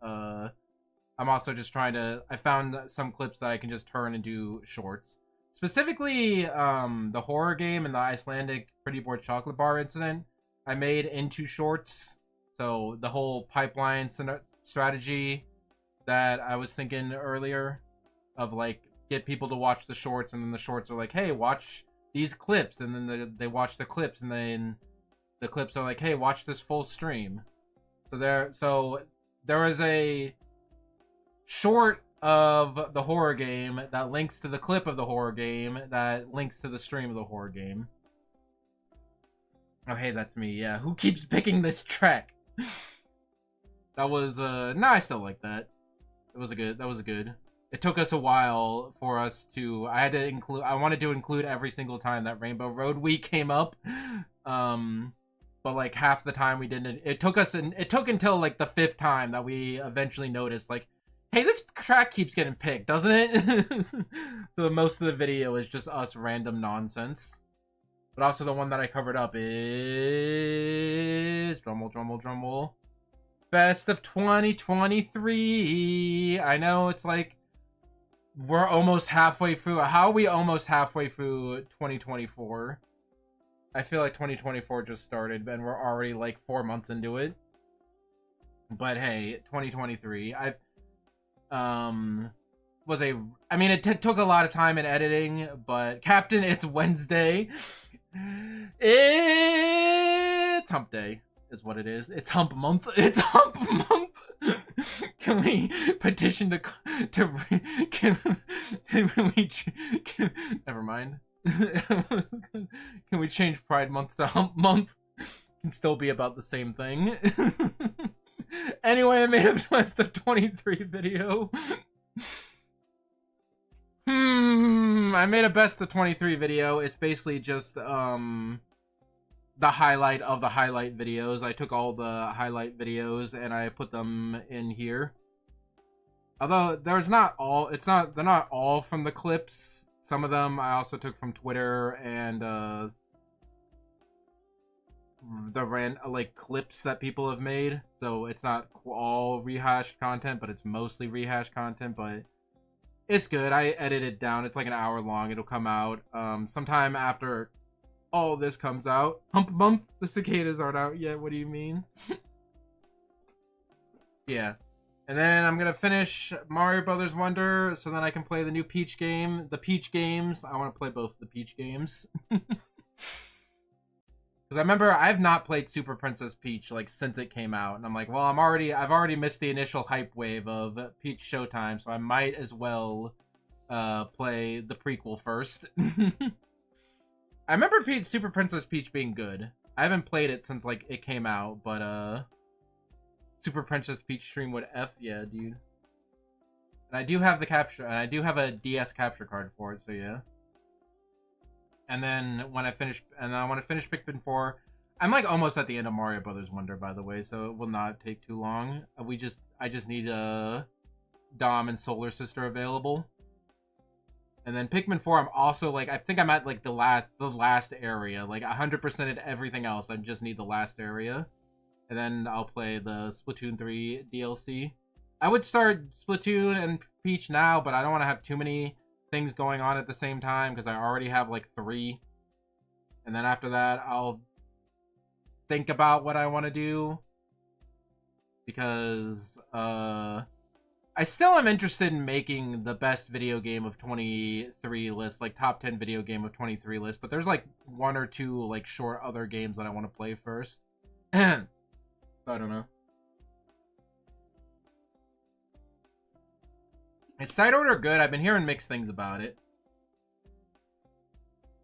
I'm also just trying to... I found some clips that I can just turn and do shorts. Specifically, the horror game and the Icelandic Pretty Boy Chocolate Bar incident, I made into shorts. So the whole pipeline strategy that I was thinking earlier of, like, get people to watch the shorts, and then the shorts are like, hey, watch these clips, and then they watch the clips, and then the clips are like, hey, watch this full stream. So there was a short of the horror game that links to the clip of the horror game that links to the stream of the horror game. Oh, hey, that's me. Yeah, who keeps picking this track? That was I still like that. That was good. It took us a while for us to... I wanted to include every single time that Rainbow Road Week came up. But like half the time we didn't. It took until like the 5th time that we eventually noticed, like, hey, this track keeps getting picked, doesn't it? So most of the video is just us random nonsense. But also the one that I covered up is... Drumroll. Best of 2023. I know it's like... We're almost halfway through. How are we almost halfway through 2024? I feel like 2024 just started, and we're already like 4 months into it. But hey, 2023. I mean, it took a lot of time in editing, but Captain, it's Wednesday. It's hump day, is what it is. It's hump month. It's hump month. Can we petition never mind. Can we change Pride Month to Hump Month? Can still be about the same thing. Anyway, I made a best of 23 video. I made a best of 23 video. It's basically just the highlight of the highlight videos. I took all the highlight videos and I put them in here. Although there's not all, they're not all from the clips. Some of them I also took from Twitter and like clips that people have made. So it's not all rehashed content, but it's mostly rehashed content. But it's good. I edited it down. It's like an hour long. It'll come out sometime after all this comes out. Hump bump. The cicadas aren't out yet. What do you mean? Yeah. And then I'm gonna finish Mario Brothers Wonder, so then I can play the new Peach game. The Peach games. I want to play both the Peach games. Because I remember I've not played Super Princess Peach like since it came out, and I'm like, well, I've already missed the initial hype wave of Peach Showtime, so I might as well play the prequel first. I remember Super Princess Peach being good. I haven't played it since like it came out, but Super Princess Peach stream would F, yeah, dude. And I do have the capture, and I do have a DS capture card for it, so yeah. And then when I finish, and I want to finish Pikmin 4, I'm like almost at the end of Mario Brothers Wonder, by the way, so it will not take too long. I just need Dom and Solar Sister available. And then Pikmin 4, I'm also like, I think I'm at like the last area, like 100%ed everything else. I just need the last area. And then I'll play the Splatoon 3 DLC. I would start Splatoon and Peach now, but I don't want to have too many things going on at the same time because I already have like 3. And then after that, I'll think about what I want to do. Because I still am interested in making the best video game of 23 list, like top 10 video game of 23 list. But there's like 1 or 2 like short other games that I want to play first. I don't know. Is Side Order good? I've been hearing mixed things about it.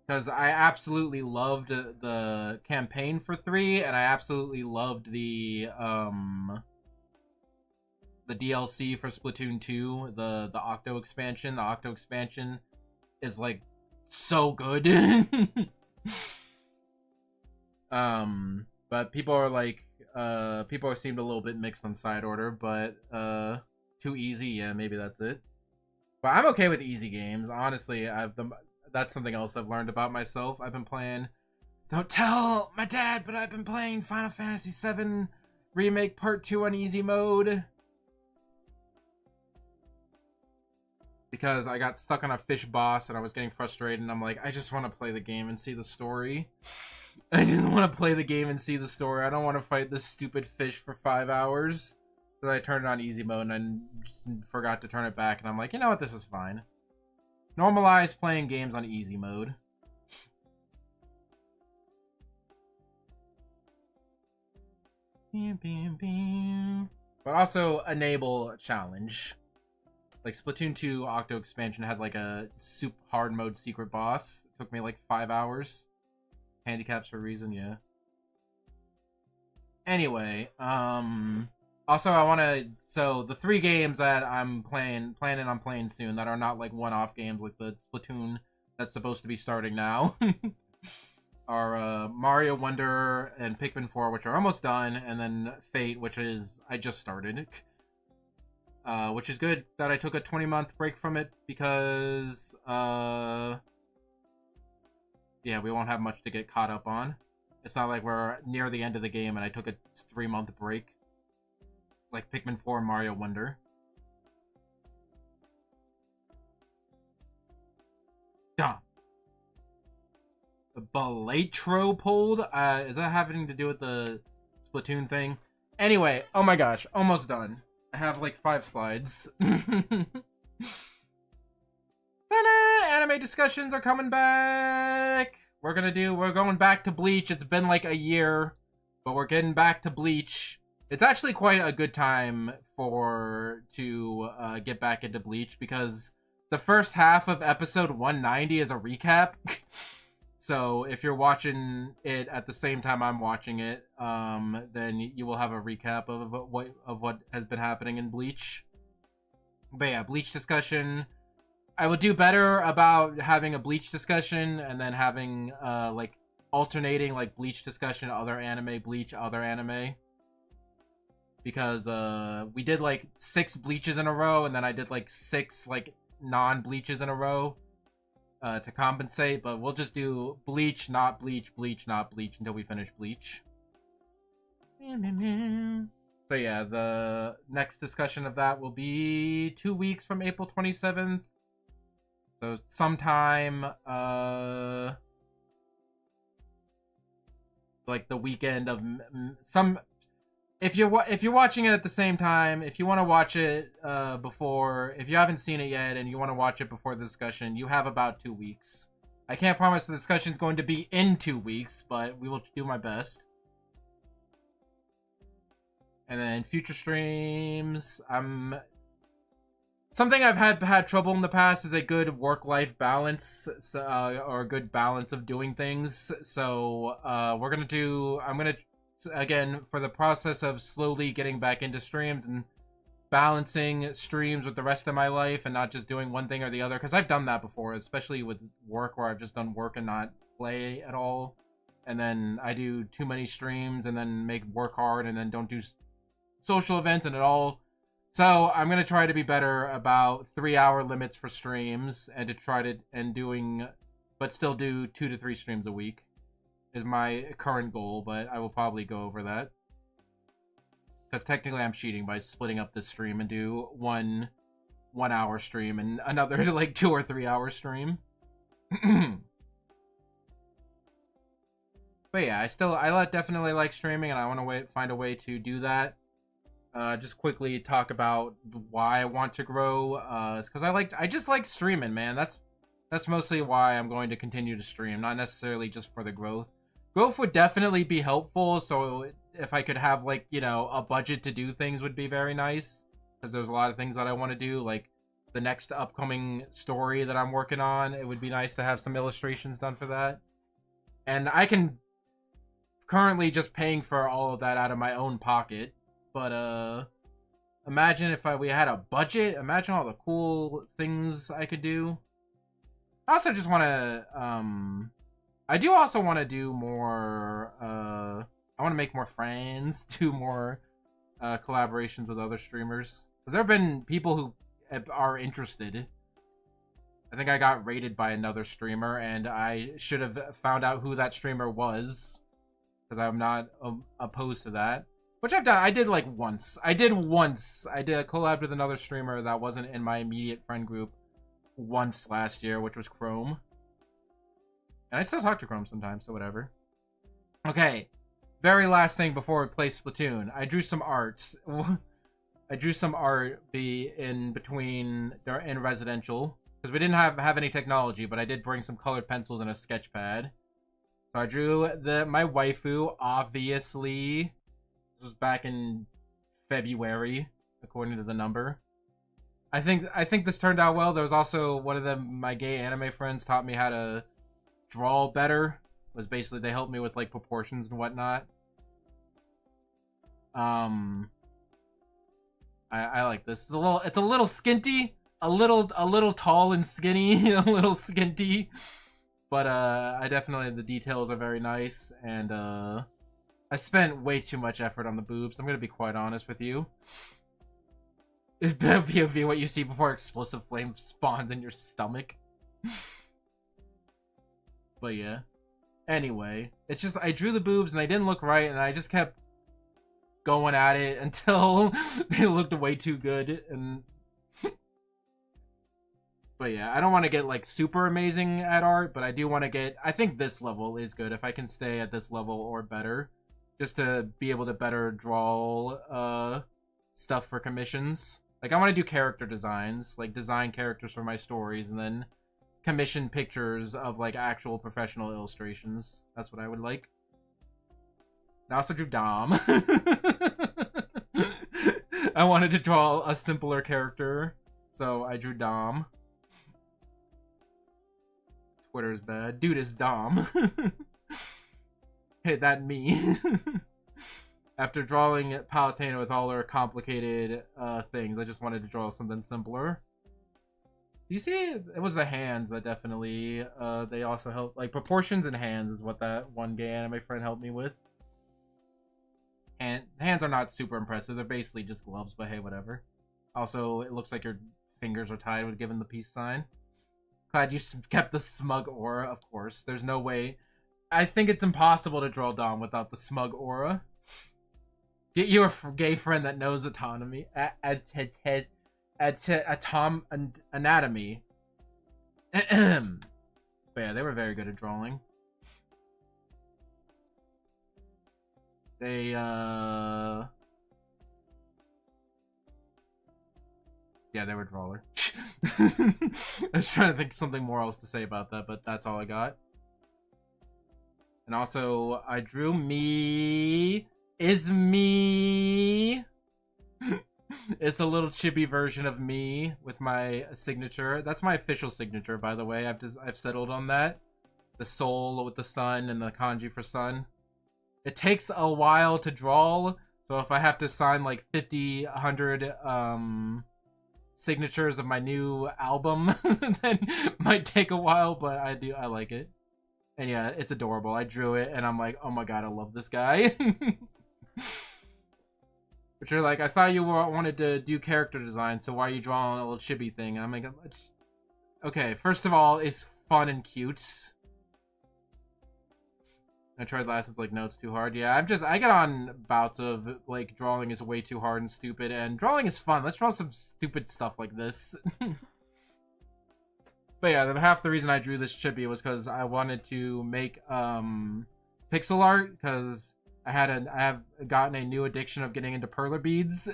Because I absolutely loved the campaign for 3, and I absolutely loved the DLC for Splatoon 2, the Octo expansion. The Octo expansion is like so good. But people are like people seemed a little bit mixed on Side Order, but too easy, yeah, maybe that's it. But I'm okay with easy games. Honestly, that's something else I've learned about myself. I've been playing, don't tell my dad, but I've been playing Final Fantasy VII Remake Part 2 on easy mode. Because I got stuck on a fish boss and I was getting frustrated, and I'm like, I just want to play the game and see the story. I just want to play the game and see the story. I don't want to fight this stupid fish for 5 hours. So I turned it on easy mode and I just forgot to turn it back. And I'm like, you know what? This is fine. Normalize playing games on easy mode. But also enable challenge. Like Splatoon 2 Octo expansion had like a super hard mode secret boss. It took me like 5 hours. Handicaps for a reason, yeah. Anyway, also I want to, so the 3 games that I'm planning on playing soon that are not like one-off games like the Splatoon that's supposed to be starting now are Mario Wonder and Pikmin 4, which are almost done, and then Fate, which is I just started. Which is good that I took a 20-month break from it because yeah, we won't have much to get caught up on. It's not like we're near the end of the game and I took a 3-month break. Like Pikmin 4 and Mario Wonder. Dumb. The Balatro pulled? Is that having to do with the Splatoon thing? Anyway, oh my gosh, almost done. I have like 5 slides. Anime discussions are coming back. We're going back to Bleach. It's been like a year, but we're getting back to Bleach. It's actually quite a good time to get back into Bleach because the first half of episode 190 is a recap. So if you're watching it at the same time I'm watching it, then you will have a recap of what has been happening in Bleach. But yeah, Bleach discussion. I would do better about having a Bleach discussion and then having like alternating like Bleach discussion, other anime, Bleach, other anime. because we did like 6 bleaches in a row, and then I did like 6 like non-bleaches in a row to compensate. But we'll just do bleach, not bleach, bleach, not bleach until we finish bleach. So yeah, the next discussion of that will be 2 weeks from April 27th. So sometime like the weekend of some. If you're watching it at the same time, if you want to watch it before, if you haven't seen it yet and you want to watch it before the discussion, you have about 2 weeks. I can't promise the discussion is going to be in 2 weeks, but we will do my best. And then future streams, something I've had trouble in the past is a good work-life balance, or a good balance of doing things. So I'm gonna, again, for the process of slowly getting back into streams and balancing streams with the rest of my life and not just doing one thing or the other, because I've done that before, especially with work, where I've just done work and not play at all, and then I do too many streams and then make work hard and then don't do social events and it all. So I'm gonna try to be better about 3-hour limits for streams, and to try to but still do 2 to 3 streams a week is my current goal. But I will probably go over that, because technically I'm cheating by splitting up this stream and do one 1-hour stream and another like 2 or 3 hour stream. But yeah, I definitely like streaming, and I want to find a way to do that. Just quickly talk about why I want to grow. It's because I just like streaming, man. That's mostly why I'm going to continue to stream, not necessarily just for the growth. Growth would definitely be helpful, so if I could have, like, you know, a budget to do things would be very nice, because there's a lot of things that I want to do, like the next upcoming story that I'm working on. It would be nice to have some illustrations done for that, and I can currently just paying for all of that out of my own pocket. But imagine if we had a budget. Imagine all the cool things I could do. I also just want to I do also want to do more I want to make more friends, do more collaborations with other streamers, because there have been people who are interested. I think I got raided by another streamer, and I should have found out who that streamer was, because I'm not opposed to that. Which I've done. I did like once. I did a collab with another streamer that wasn't in my immediate friend group once last year, which was Chrome. And I still talk to Chrome sometimes, so whatever. Okay. Very last thing before we play Splatoon. I drew some arts. I drew some art in residential, because we didn't have any technology, but I did bring some colored pencils and a sketch pad. So I drew my waifu, obviously. This was back in February, according to the number. I think this turned out well. There was also one of my gay anime friends taught me how to draw better. Was basically, they helped me with like proportions and whatnot. I like this. It's a little skinty, a little tall and skinny, a little skinty. But I definitely, the details are very nice, and I spent way too much effort on the boobs. I'm gonna be quite honest with you. It'd be what you see before explosive flame spawns in your stomach. But yeah. Anyway, it's just, I drew the boobs and they didn't look right, and I just kept going at it until they looked way too good. And but yeah, I don't want to get like super amazing at art, but I do want to get, I think this level is good. If I can stay at this level or better, just to be able to better draw stuff for commissions. Like, I want to do character designs, like design characters for my stories, and then commission pictures of like actual professional illustrations. That's what I would like. I also drew Dom. I wanted to draw a simpler character, so I drew Dom. Twitter's bad. Dude is Dom. Hey, that me. After drawing Palutena with all her complicated things, I just wanted to draw something simpler. You see, it was the hands that definitely, they also helped. Like, proportions and hands is what that one gay anime friend helped me with. hands are not super impressive. They're basically just gloves, but hey, whatever. Also, it looks like your fingers are tied when given the peace sign. Glad you kept the smug aura, of course. There's no way. I think it's impossible to draw Dom without the smug aura. Get you a gay friend that knows autonomy. Anatomy. But yeah, they were very good at drawing. They, yeah, they were drawer. I was trying to think something more else to say about that, but that's all I got. And also, I drew me. Is me. It's a little chibi version of me with my signature. That's my official signature, by the way. I've settled on that. The soul with the sun and the kanji for sun. It takes a while to draw, so if I have to sign like 50, 100 signatures of my new album, then it might take a while, but I like it. And yeah, it's adorable. I drew it and I'm like, oh my god, I love this guy. But you're like, I thought you wanted to do character design, so why are you drawing a little chibi thing? And I'm like, okay, first of all, it's fun and cute. I tried last, it's like, no, it's too hard. Yeah, I get on bouts of, like, drawing is way too hard and stupid, and drawing is fun. Let's draw some stupid stuff like this. But yeah, half the reason I drew this chibi was because I wanted to make, pixel art, because I have gotten a new addiction of getting into perler beads.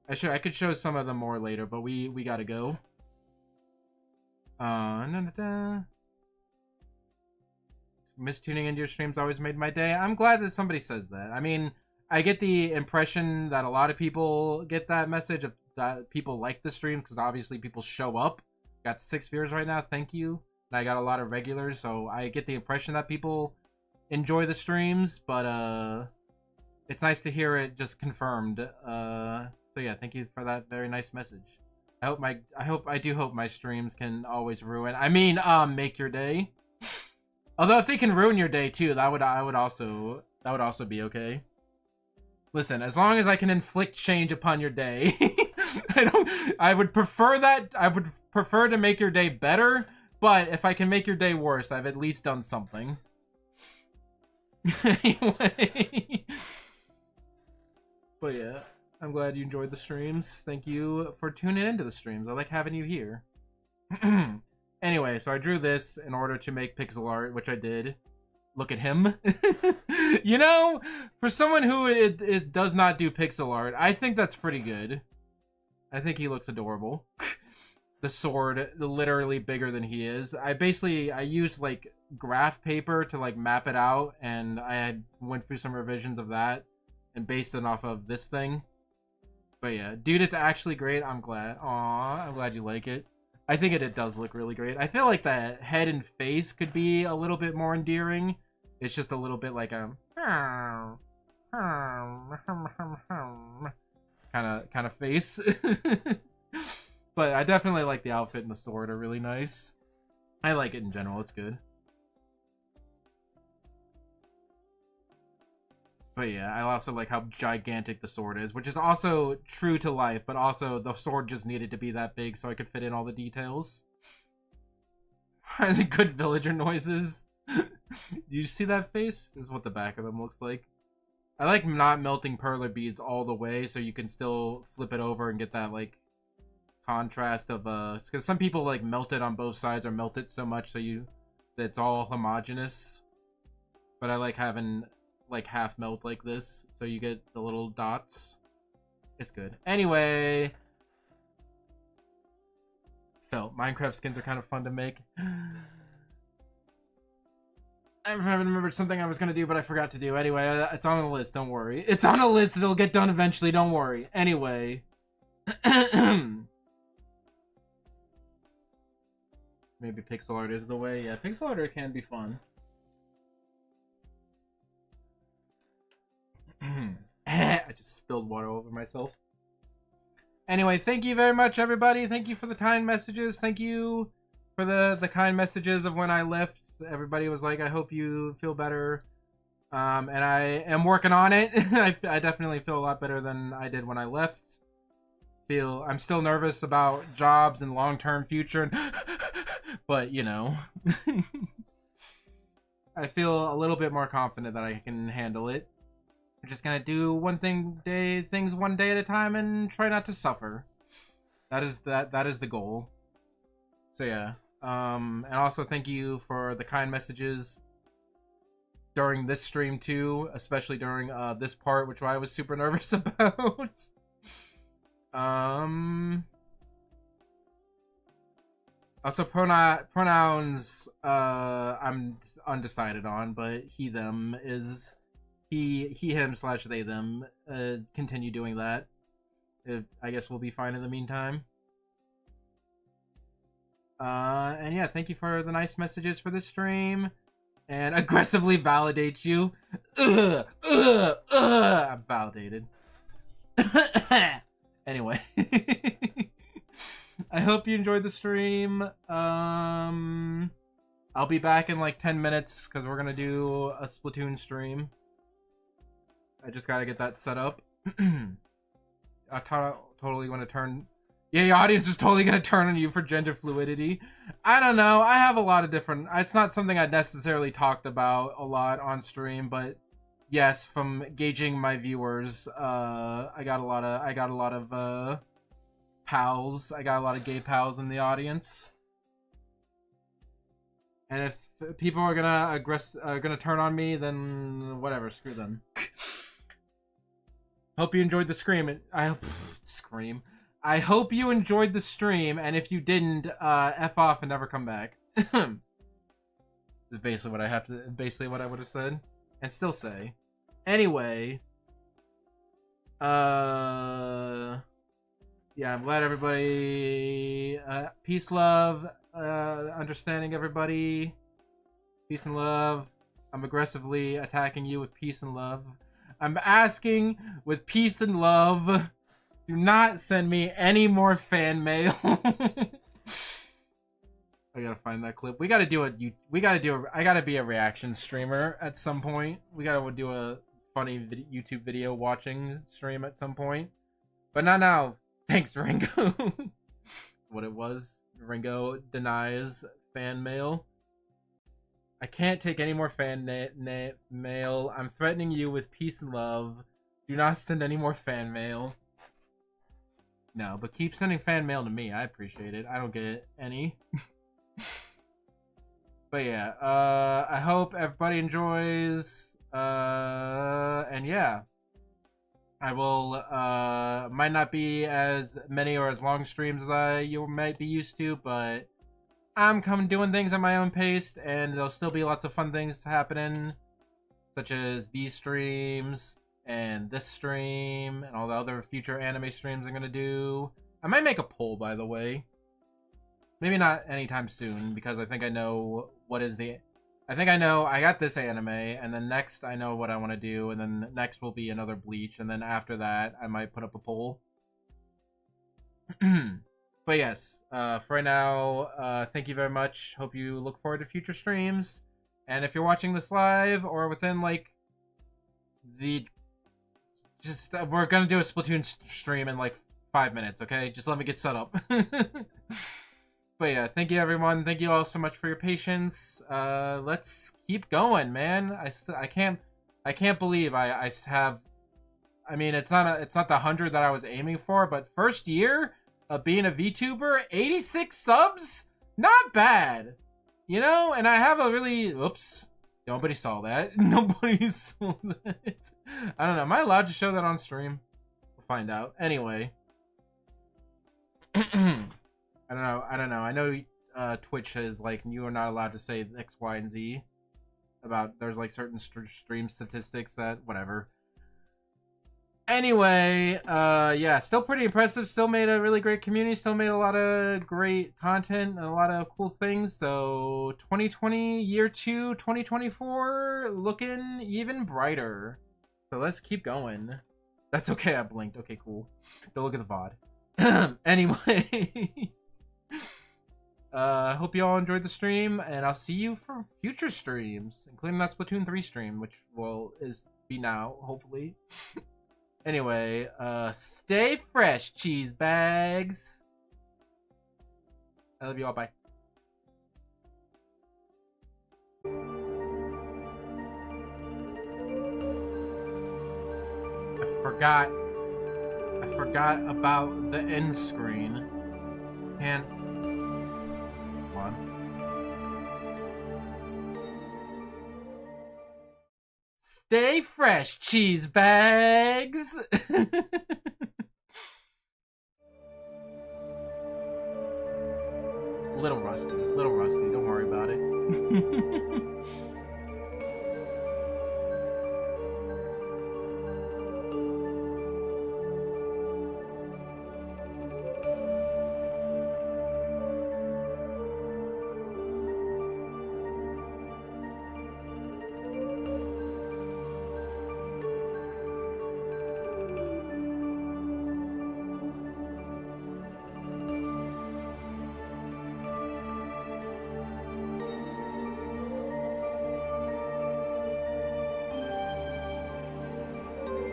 I could show some of them more later, but we gotta go. Miss tuning into your streams always made my day. I'm glad that somebody says that. I mean, I get the impression that a lot of people get that message of that people like the stream because obviously people show up. Got 6 viewers right now. Thank you. And I got a lot of regulars, so I get the impression that people enjoy the streams, but it's nice to hear it just confirmed. So yeah, thank you for that very nice message. I do hope my streams can always make your day. Although if they can ruin your day too, that would also be okay. Listen, as long as I can inflict change upon your day, I would prefer that. I would prefer to make your day better, but if I can make your day worse, I've at least done something. Anyway. But yeah, I'm glad you enjoyed the streams. Thank you for tuning into the streams. I like having you here. Anyway, so I drew this in order to make pixel art, which I did. Look at him. You know, for someone who does not do pixel art, I think that's pretty good. I think he looks adorable. The sword, literally bigger than he is. I used like graph paper to like map it out, and I went through some revisions of that and based it off of this thing. But yeah, dude, it's actually great. I'm glad. Aw, I'm glad you like it. I think it does look really great. I feel like the head and face could be a little bit more endearing. It's just a little bit like a kind of face. But I definitely like the outfit and the sword are really nice. I like it in general. It's good. But yeah, I also like how gigantic the sword is, which is also true to life, but also the sword just needed to be that big so I could fit in all the details. Has good villager noises. Do you see that face? This is what the back of him looks like. I like not melting perler beads all the way so you can still flip it over and get that like contrast of because some people like melt it on both sides or melt it so much so that it's all homogeneous. But I like having like half melt like this so you get the little dots. It's good. Anyway, felt Minecraft skins are kind of fun to make. I haven't remembered something I was gonna do but I forgot to do. Anyway, it's on the list, don't worry. It's on a list, it'll get done eventually, don't worry. Anyway. Maybe pixel art is the way. Yeah, pixel art can be fun. I just spilled water over myself. Anyway, thank you very much, everybody. Thank you for the kind messages. Thank you for the kind messages of when I left. Everybody was like, I hope you feel better. And I am working on it. I definitely feel a lot better than I did when I left. I'm still nervous about jobs and long-term future, but you know, I feel a little bit more confident that I can handle it. I'm just gonna do things one day at a time and try not to suffer. That is the goal. So yeah. And also thank you for the kind messages during this stream too, especially during this part, which I was super nervous about. Also pronouns I'm undecided on, but he them is he him / they them. Continue doing that. I guess we'll be fine in the meantime. And yeah, thank you for the nice messages for this stream. And aggressively validate you. I'm validated. Anyway. I hope you enjoyed the stream. I'll be back in like 10 minutes because we're gonna do a Splatoon stream. I just gotta get that set up. I totally want to turn... Yeah, your audience is totally gonna turn on you for gender fluidity. I don't know. I have a lot of different... It's not something I necessarily talked about a lot on stream, but yes, from gauging my viewers, I got a lot of pals. I got a lot of gay pals in the audience. And if people are gonna turn on me, then whatever, screw them. Hope you enjoyed the stream. I hope you enjoyed the stream, and if you didn't, F off and never come back. Is basically what I would have said. And still say. Anyway. Yeah, I'm glad everybody... peace, love, understanding everybody. Peace and love. I'm aggressively attacking you with peace and love. I'm asking with peace and love. Do not send me any more fan mail. I gotta find that clip. I gotta be a reaction streamer at some point. We gotta do a funny YouTube video watching stream at some point. But not now. Thanks, Ringo. What it was. Ringo denies fan mail. I can't take any more fan mail. I'm threatening you with peace and love. Do not send any more fan mail. No, but keep sending fan mail to me. I appreciate it. I don't get any. But yeah, I hope everybody enjoys. And yeah. I will, might not be as many or as long streams as you might be used to, but I'm doing things at my own pace, and there'll still be lots of fun things happening, such as these streams, and this stream, and all the other future anime streams I'm gonna do. I might make a poll, by the way. Maybe not anytime soon, because I think I know what is the... I got this anime, and then next I know what I want to do, and then next will be another Bleach, and then after that I might put up a poll. But yes, for right now, thank you very much. Hope you look forward to future streams. And if you're watching this live, or within like we're gonna do a Splatoon stream in like 5 minutes, okay? Just let me get set up. But yeah, thank you everyone. Thank you all so much for your patience. Let's keep going, man. I can't believe I have. I mean, it's not the 100 that I was aiming for, but first year of being a VTuber, 86 subs, not bad, you know. And I have a really oops. Nobody saw that. Nobody saw that. I don't know. Am I allowed to show that on stream? We'll find out. Anyway. I don't know. I know Twitch is like, you are not allowed to say X, Y, and Z about, there's like certain stream statistics that, whatever. Anyway, yeah, still pretty impressive. Still made a really great community. Still made a lot of great content and a lot of cool things. So 2020, year 2, 2024, looking even brighter. So let's keep going. That's okay, I blinked. Okay, cool. Don't look at the VOD. Anyway. Hope you all enjoyed the stream, and I'll see you for future streams, including that Splatoon 3 stream, which will be now, hopefully. Anyway, stay fresh, cheese bags. I love you all. Bye. I forgot about the end screen. And one. Stay fresh, cheese bags. Little rusty. Don't worry about it.